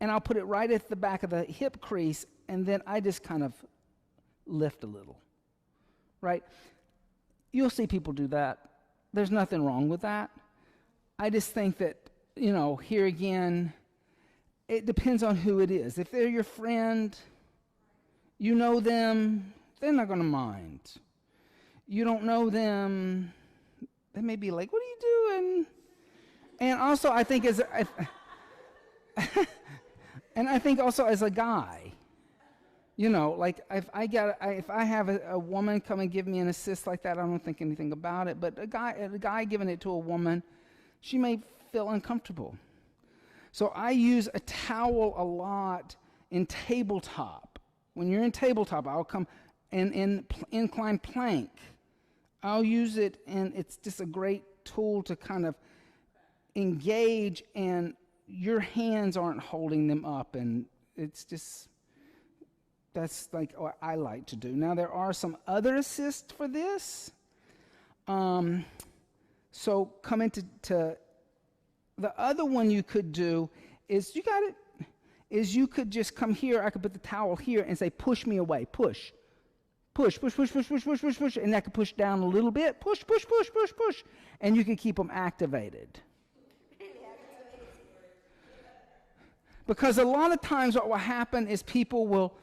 and I'll put it right at the back of the hip crease, and then I just kind of lift a little, right? You'll see people do that. There's nothing wrong with that. I just think that, here again, it depends on who it is. If they're your friend, you know them, they're not going to mind. You don't know them, they may be like, what are you doing? And also, I think as a guy, if I have a woman come and give me an assist like that, I don't think anything about it. But a guy giving it to a woman, she may feel uncomfortable. So I use a towel a lot in tabletop. When you're in tabletop, I'll come in incline plank. I'll use it, and it's just a great tool to kind of engage, and your hands aren't holding them up, and it's just. That's like what I like to do. Now, there are some other assists for this. So come into the other one you could do is, you got it, is you could just come here. I could put the towel here and say, push me away, push. Push, push, push, push, push, push, push, push. And I could push down a little bit, push, push, push, push, push. And you can keep them activated. Because a lot of times what will happen is people will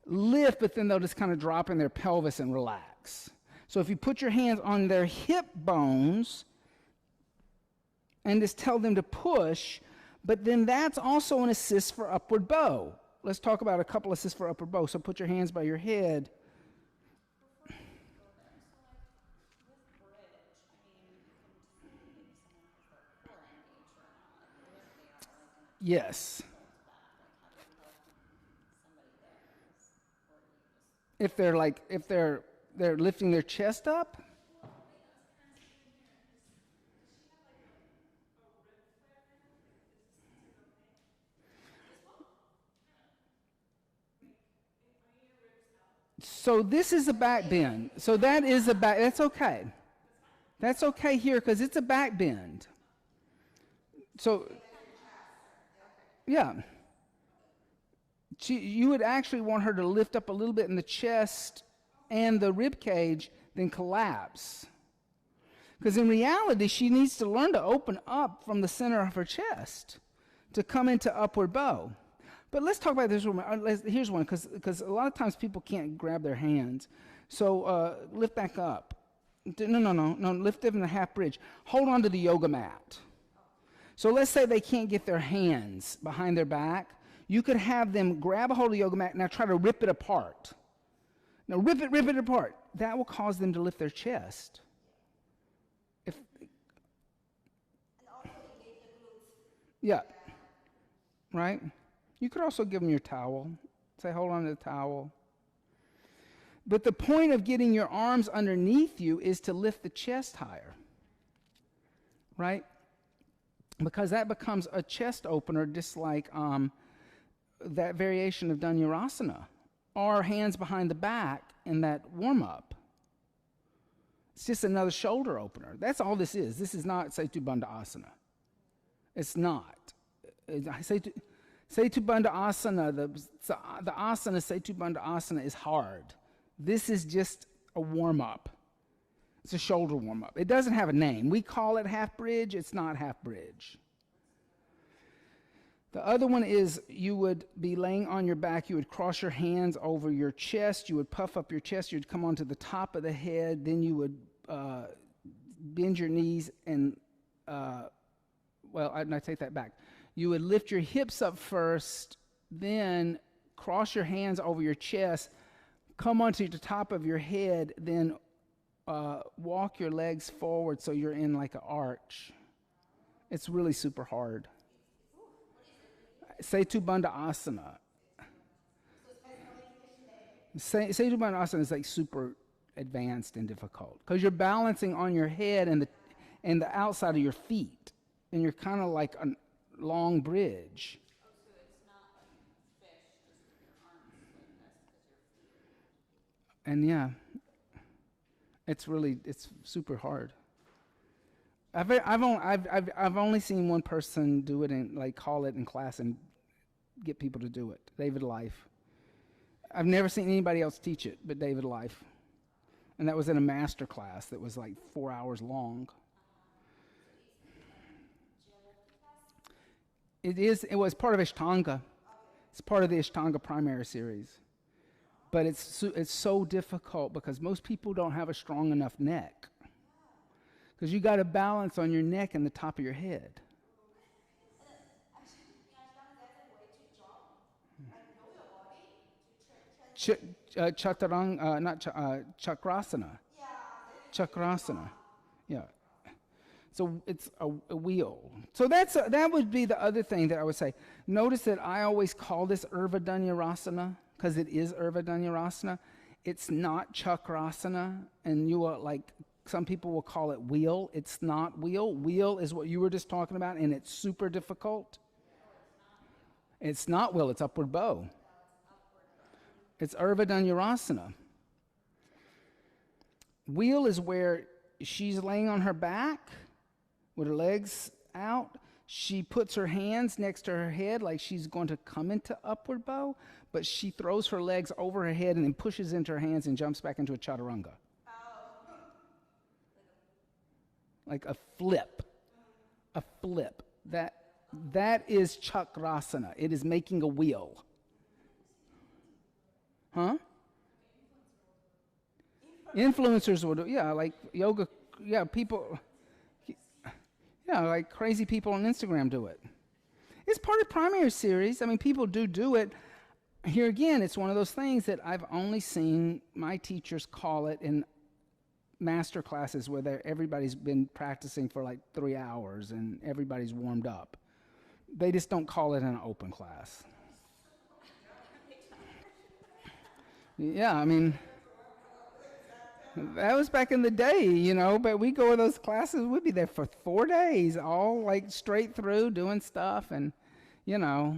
lift, but then they'll just kind of drop in their pelvis and relax. So if you put your hands on their hip bones and just tell them to push, but then that's also an assist for upward bow. Let's talk about a couple assists for upward bow. So put your hands by your head. Yes. If they're lifting their chest up. So this is a back bend. So that is a back, that's okay. That's okay here because it's a back bend. So, yeah. You would actually want her to lift up a little bit in the chest and the rib cage, then collapse. Because in reality, she needs to learn to open up from the center of her chest to come into upward bow. But let's talk about this one. Here's one, because a lot of times people can't grab their hands. So lift back up. No, lift them in the half bridge. Hold on to the yoga mat. So let's say they can't get their hands behind their back. You could have them grab a hold of the yoga mat, now try to rip it apart. Now rip it apart. That will cause them to lift their chest. And also engage the glutes. Yeah. Right? You could also give them your towel. Say, hold on to the towel. But the point of getting your arms underneath you is to lift the chest higher. Right? Because that becomes a chest opener, just like that variation of Dhanurasana, or hands behind the back in that warm-up. It's just another shoulder opener. That's all this is. This is not Setu Bandha Asana. It's not. Setu Bandha Asana, the asana Setu Bandha Asana is hard. This is just a warm-up. It's a shoulder warm-up. It doesn't have a name. We call it half bridge. It's not half bridge. The other one is you would be laying on your back. You would cross your hands over your chest. You would puff up your chest. You would come onto the top of the head. Then you would bend your knees and, I take that back. You would lift your hips up first, then cross your hands over your chest, come onto the top of your head, then walk your legs forward so you're in like an arch. It's really super hard. Setu Bandha Asana. Setu Bandha Asana is like super advanced and difficult because you're balancing on your head and the outside of your feet, and you're kind of like a long bridge. Oh, so it's not like fish, just with your arms like this because your feet. And yeah, it's super hard. I've only seen one person do it and like call it in class and get people to do it. David Life. I've never seen anybody else teach it but David Life, and that was in a master class that was like 4 hours long. It was part of Ashtanga. It's part of the Ashtanga primary series. But it's so difficult because most people don't have a strong enough neck. Because you got to balance on your neck and the top of your head. Chakrasana. Chakrasana. Yeah. So it's a wheel. So that would be the other thing that I would say. Notice that I always call this Urdhva Dhanurasana because it is Urdhva Dhanurasana. It's not Chakrasana, and some people will call it wheel. It's not wheel. Wheel is what you were just talking about, and it's super difficult. It's not wheel. It's upward bow. It's Urdhva Dhanurasana. Wheel is where she's laying on her back with her legs out. She puts her hands next to her head like she's going to come into upward bow, but she throws her legs over her head and then pushes into her hands and jumps back into a chaturanga. Like a flip. A flip. That is chakrasana. It is making a wheel. Huh? Influencers will do, yeah, like yoga, yeah, people, yeah, like crazy people on Instagram do it. It's part of primary series. I mean, people do it. Here again, it's one of those things that I've only seen my teachers call it in master classes where everybody's been practicing for like 3 hours and everybody's warmed up. They just don't call it in an open class. Yeah, I mean, that was back in the day, but we go to those classes, we'd be there for 4 days, all like straight through doing stuff and, yeah.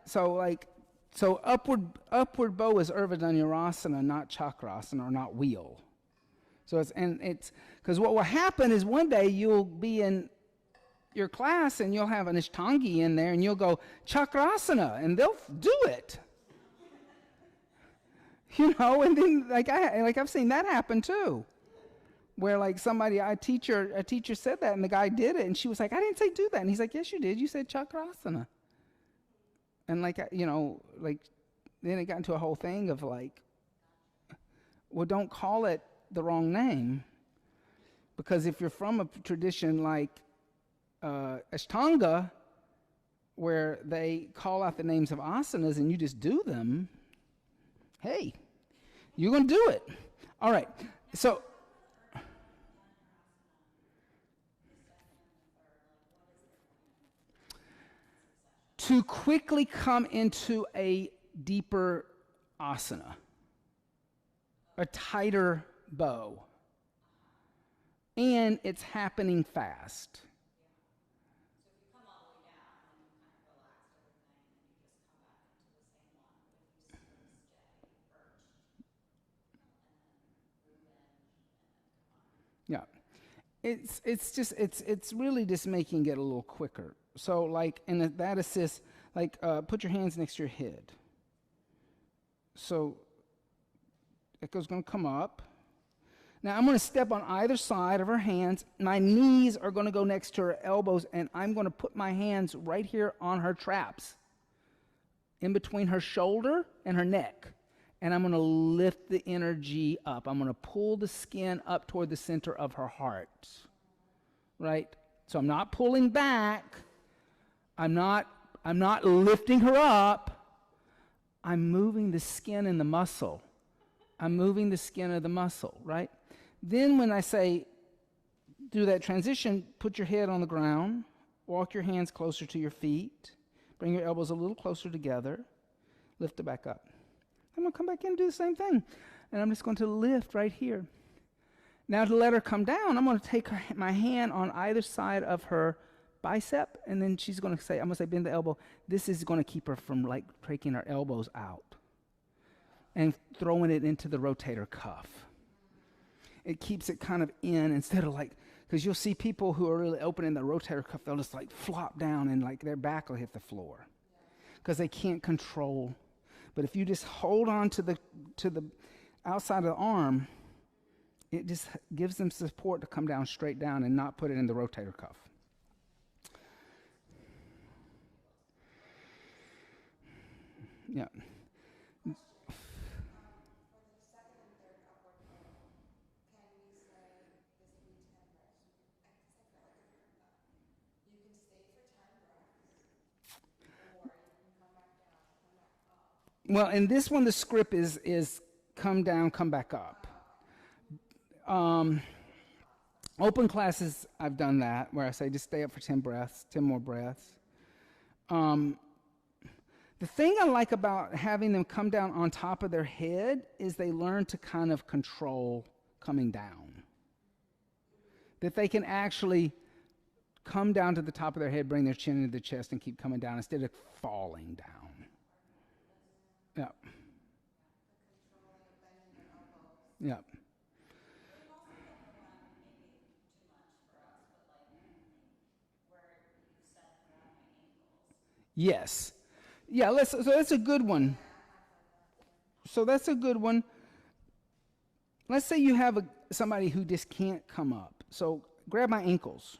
So like So upward bow is Urdhva Dhanurasana, not Chakrasana or not wheel. So it's because what will happen is one day you'll be in your class and you'll have an Ishtangi in there and you'll go Chakrasana and they'll do it. You know, and then I've seen that happen too. Where like a teacher said that and the guy did it and she was like, I didn't say do that. And he's like, yes, you did. You said Chakrasana. And like, you know, like then it got into a whole thing of like, well, don't call it the wrong name. Because if you're from a tradition like Ashtanga, where they call out the names of asanas and you just do them, hey, you're going to do it. All right. So to quickly come into a deeper asana, a tighter bow, and it's happening fast. Yeah, it's really just making it a little quicker. So like, and that assists, like put your hands next to your head. So Echo's going to come up. Now I'm going to step on either side of her hands. My knees are going to go next to her elbows, and I'm going to put my hands right here on her traps, in between her shoulder and her neck. And I'm going to lift the energy up. I'm going to pull the skin up toward the center of her heart. Right? So I'm not pulling back. I'm not lifting her up. I'm moving the skin and the muscle. I'm moving the skin of the muscle, right? Then when I say do that transition, put your head on the ground, walk your hands closer to your feet, bring your elbows a little closer together, lift it back up. I'm going to come back in and do the same thing. And I'm just going to lift right here. Now to let her come down, I'm going to take my hand on either side of her bicep, and then she's going to say, I'm going to say bend the elbow. This is going to keep her from like taking her elbows out and throwing it into the rotator cuff. It keeps it kind of in instead of like, because you'll see people who are really open in the rotator cuff, they'll just like flop down and like their back will hit the floor because they can't control. But if you just hold on to the outside of the arm, it just gives them support to come down straight down and not put it in the rotator cuff. Yeah. Well, in this one, the script is come down, come back up. Open classes, I've done that, where I say just stay up for 10 more breaths. The thing I like about having them come down on top of their head is they learn to kind of control coming down. That they can actually come down to the top of their head, bring their chin into the chest, and keep coming down instead of falling down. Yeah. Yeah. Yes. Yeah, so that's a good one. Let's say you have somebody who just can't come up. So grab my ankles.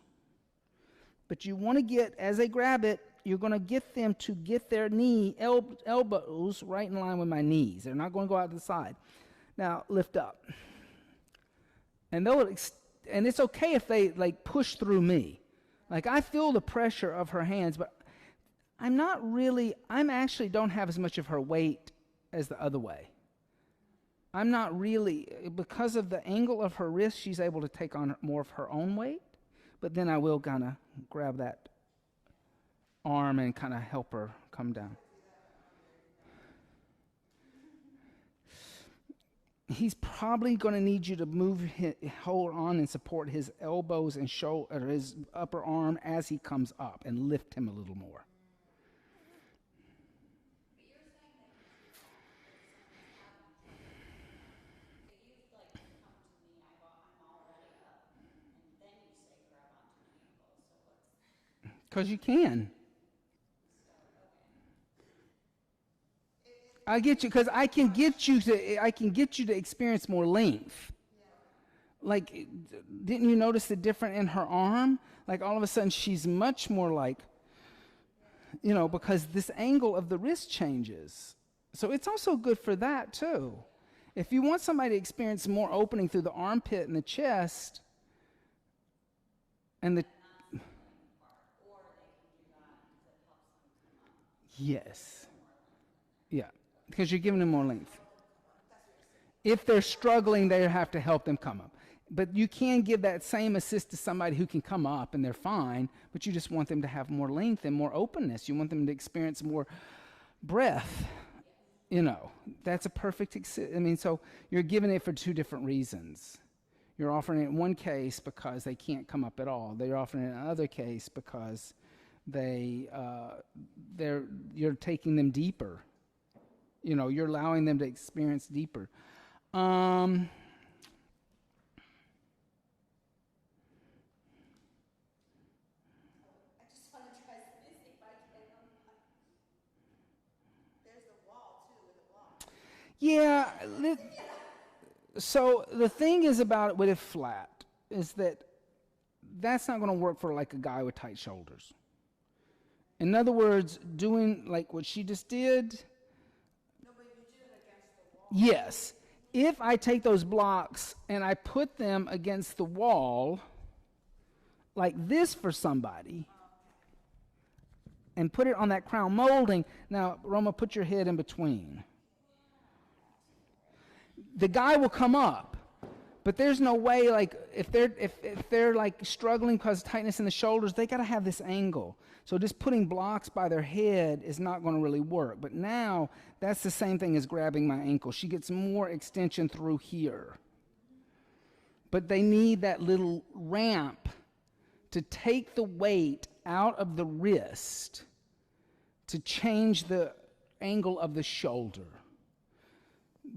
But you want to get, as they grab it, you're going to get them to get their elbows right in line with my knees. They're not going to go out to the side. Now, lift up. And and it's okay if they like push through me. Like I feel the pressure of her hands, but I actually don't have as much of her weight as the other way. I'm not really, because of the angle of her wrist, she's able to take on more of her own weight, but then I will kind of grab that arm and kind of help her come down. He's probably going to need you to hold on and support his elbows and shoulder, or his upper arm as he comes up, and lift him a little more. But you're saying that Because you can. I get you, because I can get you to experience more length. Like, didn't you notice the difference in her arm? Like, all of a sudden, she's much more like, because this angle of the wrist changes. So it's also good for that, too. If you want somebody to experience more opening through the armpit and the chest, and the... Yes. Yeah, because you're giving them more length. If they're struggling, they have to help them come up. But you can give that same assist to somebody who can come up and they're fine, but you just want them to have more length and more openness. You want them to experience more breath. That's a perfect, so you're giving it for two different reasons. You're offering it in one case because they can't come up at all. They're offering it in another case because you're taking them deeper. You're allowing them to experience deeper. I just want to try this if I can. There's the wall too, with the wall. Yeah. So the thing is about it with it flat is that's not going to work for like a guy with tight shoulders. In other words, doing like what she just did. No, but you do it against the wall. Yes. If I take those blocks and I put them against the wall, like this for somebody, and put it on that crown molding. Now, Roma, put your head in between. The guy will come up, but there's no way, like, if they're like struggling because of tightness in the shoulders, they got to have this angle. So just putting blocks by their head is not going to really work. But now, that's the same thing as grabbing my ankle. She gets more extension through here. But they need that little ramp to take the weight out of the wrist to change the angle of the shoulder.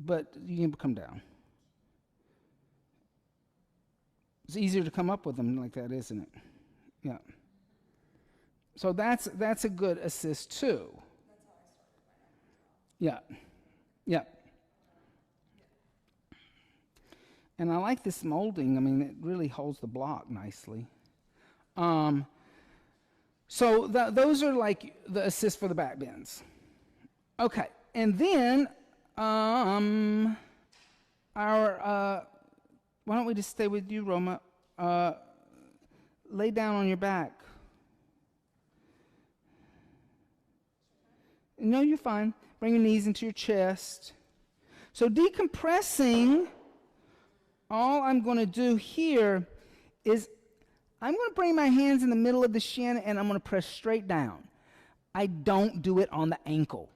But you can come down. It's easier to come up with them like that, isn't it? Yeah. So that's a good assist too. Yeah. Yeah. And I like this molding. I mean, it really holds the block nicely. So those are like the assists for the back bends. Okay. And then why don't we just stay with you, Roma? Lay down on your back. No, you're fine. Bring your knees into your chest. So decompressing, all I'm going to do here is I'm going to bring my hands in the middle of the shin and I'm going to press straight down. I don't do it on the ankle.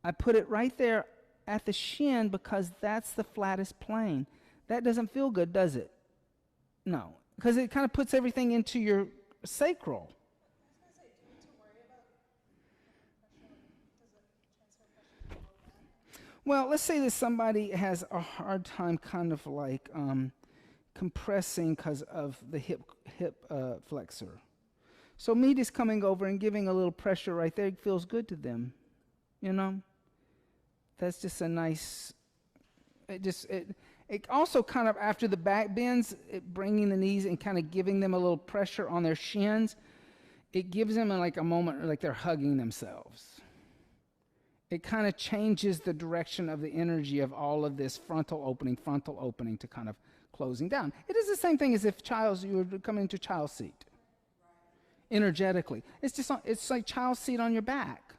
I put it right there at the shin because that's the flattest plane. That doesn't feel good, does it? No, because it kind of puts everything into your sacral. Well, let's say that somebody has a hard time kind of like compressing because of the hip flexor. So me just coming over and giving a little pressure right there feels good to them, That's just a nice, it also kind of, after the back bends, bringing the knees and kind of giving them a little pressure on their shins, it gives them like a moment like they're hugging themselves. It kind of changes the direction of the energy of all of this frontal opening to kind of closing down. It is the same thing as if you were coming into child seat. Energetically. It's like child seat on your back.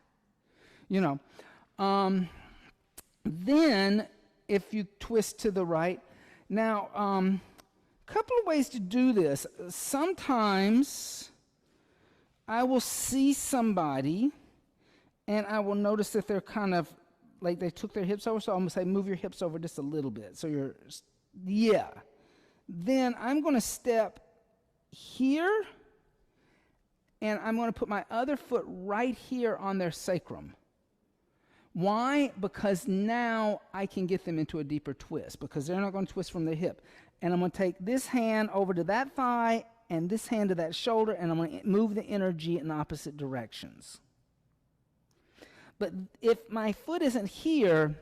Then, if you twist to the right, now, a couple of ways to do this. Sometimes I will see somebody and I will notice that they're kind of like they took their hips over, so I'm going to say move your hips over just a little bit. So Then I'm going to step here and I'm going to put my other foot right here on their sacrum. Why? Because now I can get them into a deeper twist because they're not going to twist from the hip. And I'm going to take this hand over to that thigh and this hand to that shoulder, and I'm going to move the energy in opposite directions. But if my foot isn't here,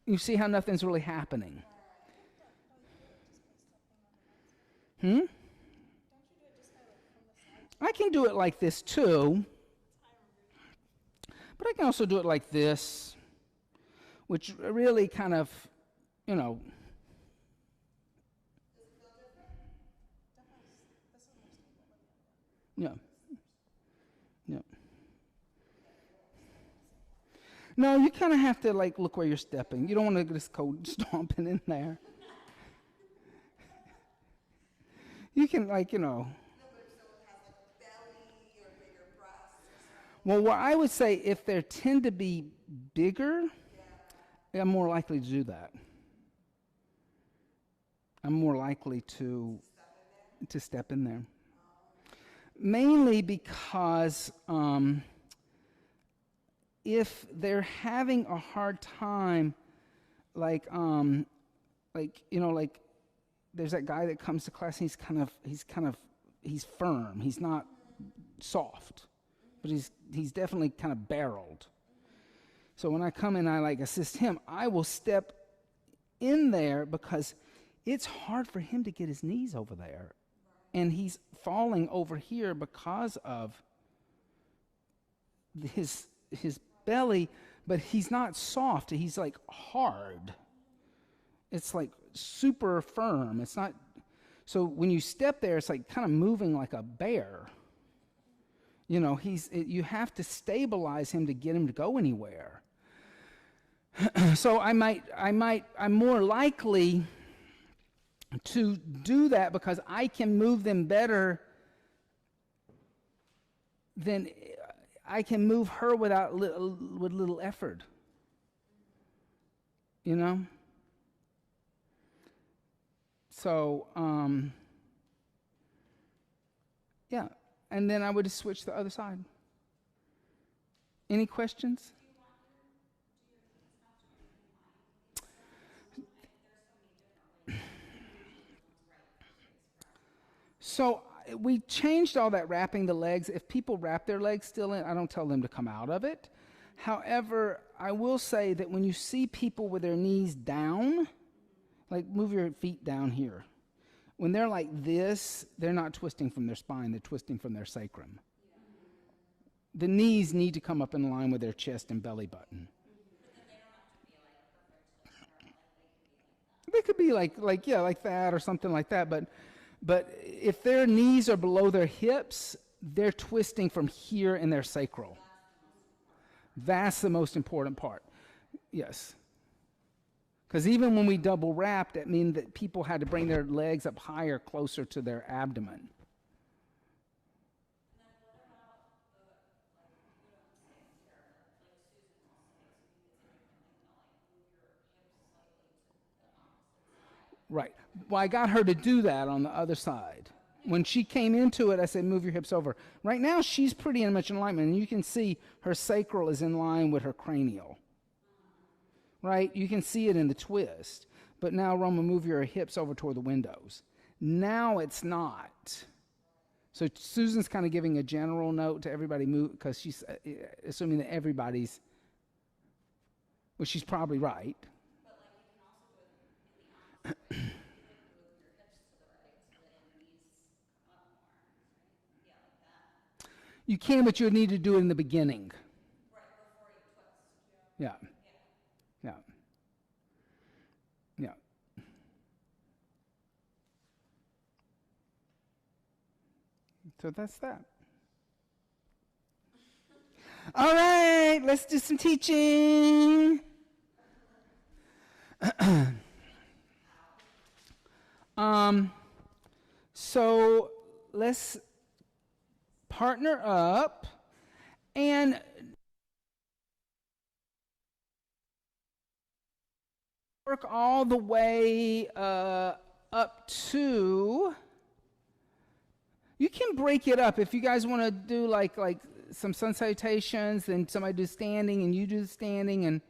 you see how nothing's really happening. I can do it like this too, but I can also do it like this, which really kind of, you know. Yeah. Yeah. No, you kind of have to like look where you're stepping. You don't want to just go stomping in there. You can like, you know. Well, what I would say, if they tend to be bigger, I'm more likely to do that. I'm more likely to step in there. Mainly because if they're having a hard time, like there's that guy that comes to class and he's firm. He's not soft, but he's definitely kind of barreled. So when I come in, I like assist him. I will step in there because it's hard for him to get his knees over there, and he's falling over here because of his belly. But he's not soft. He's like hard. It's like super firm. It's not. So when you step there, it's like kind of moving like a bear. You know, you have to stabilize him to get him to go anywhere. So I'm more likely to do that because I can move them better than I can move her with little effort. You know? So, yeah. And then I would switch the other side. Any questions? So we changed all that wrapping the legs. If people wrap their legs still in, I don't tell them to come out of it. However, I will say that when you see people with their knees down, like move your feet down here. When they're like this, they're not twisting from their spine, they're twisting from their sacrum. The knees need to come up in line with their chest and belly button. They could be like that or something like that, but if their knees are below their hips, they're twisting from here in their sacral. That's the most important part. Yes. Because even when we double wrapped, it means that people had to bring their legs up higher, closer to their abdomen. Right. Well, I got her to do that on the other side. When she came into it, I said, move your hips over. Right now, she's pretty much in alignment, and you can see her sacral is in line with her cranial. Right? You can see it in the twist. But now, Roma, move your hips over toward the windows. Now it's not. So Susan's kind of giving a general note to everybody, move, because she's assuming that everybody's, well, she's probably right. But like you can also do it in the opposite. Move your hips to the right so that your knees come up more. Right? Yeah, like that. You can, but you would need to do it in the beginning. Right, before you twist. Yeah. Yeah. Yeah. So that's that. All right, let's do some teaching. So let's partner up and work all the way up to. You can break it up if you guys want to do like some sun salutations, then somebody do standing and you do the standing and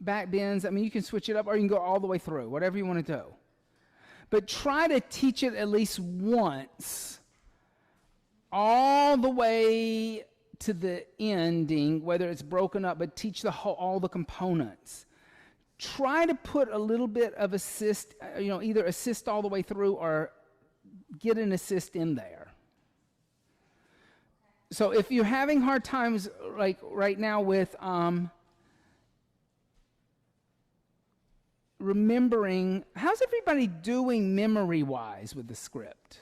back bends. I mean, you can switch it up, or you can go all the way through, whatever you want to do. But try to teach it at least once, all the way to the ending, whether it's broken up, but teach all the components. Try to put a little bit of assist, either assist all the way through or get an assist in there. So if you're having hard times, like right now with remembering, how's everybody doing memory-wise with the script?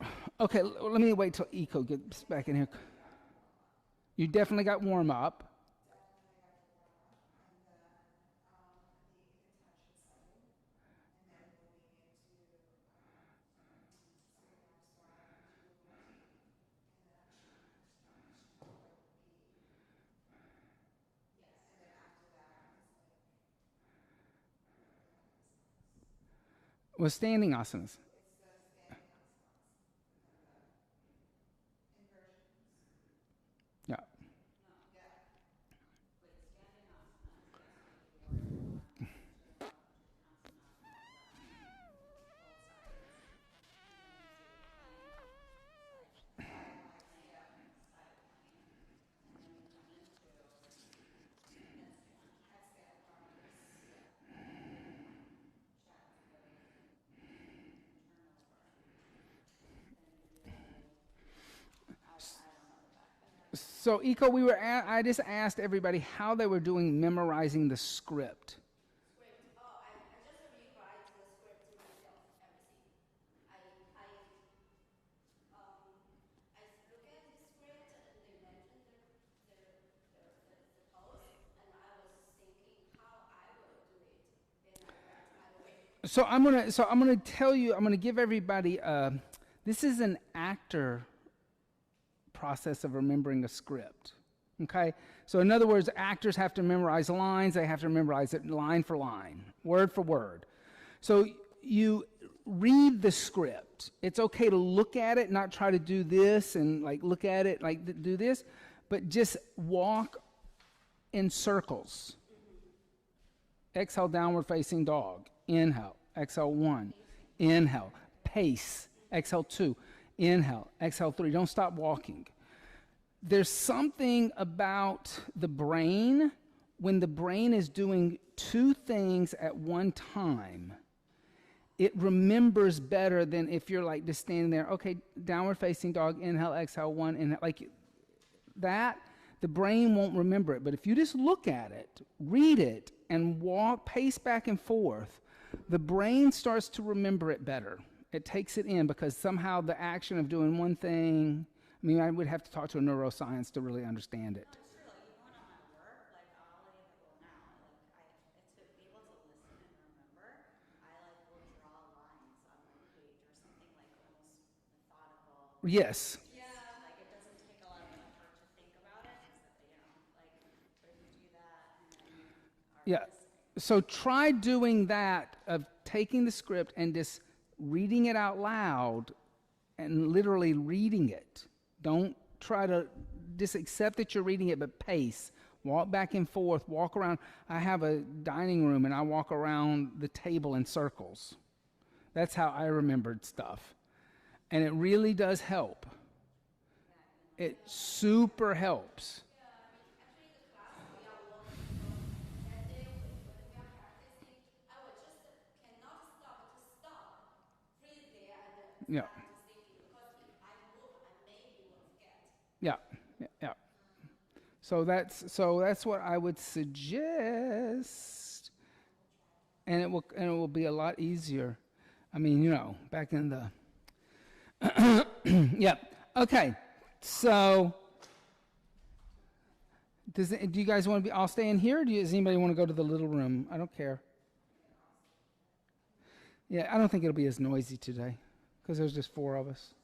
Moderate. Okay, let me wait till Eco gets back in here. You definitely got warm up. Was standing asanas. Yeah. So, Eco, I just asked everybody how they were doing memorizing the script. Script. Oh, I just rewrite the script to myself, everything. I look at the script and they mentioned the pose, and I was thinking how I will do it. Then I write my way. So I'm gonna tell you. I'm gonna give everybody. This is an actor process of remembering a script. Okay? So in other words, actors have to memorize lines, they have to memorize it line for line, word for word. So you read the script. It's okay to look at it, not try to do this and like look at it, like do this, but just walk in circles. Exhale, downward facing dog. Inhale. Exhale, 1. Inhale. Pace. Exhale, 2. Inhale. Exhale, 3. Don't stop walking. There's something about the brain when the brain is doing two things at one time. It remembers better than if you're like just standing there, okay, downward facing dog, inhale, exhale, 1, inhale, like that, the brain won't remember it. But if you just look at it, read it, and pace back and forth, the brain starts to remember it better. It takes it in because somehow the action of doing one thing, I mean, I would have to talk to a neuroscience to really understand it. It's true, like even on my work, like I'll even now, to be able to listen and remember, I will draw lines on my page or something like almost methodical. Yes. Yeah. Like it doesn't take a lot of effort to think about it, but if you do that and then you are Yeah. So try doing that of taking the script and just reading it out loud and literally reading it. Don't try to just accept that you're reading it, but pace. Walk back and forth. Walk around. I have a dining room, and I walk around the table in circles. That's how I remembered stuff. And it really does help. It super helps. Actually, the class we are working that day when we are practicing, I will just cannot stop, freeze there and Yeah. start thinking because if I move, I maybe will forget. Yeah. So that's what I would suggest, and it will be a lot easier. I mean, back in the yeah. Okay. So do you guys want to be? I'll stay in here. Or does anybody want to go to the little room? I don't care. Yeah, I don't think it'll be as noisy today because there's just 4 of us.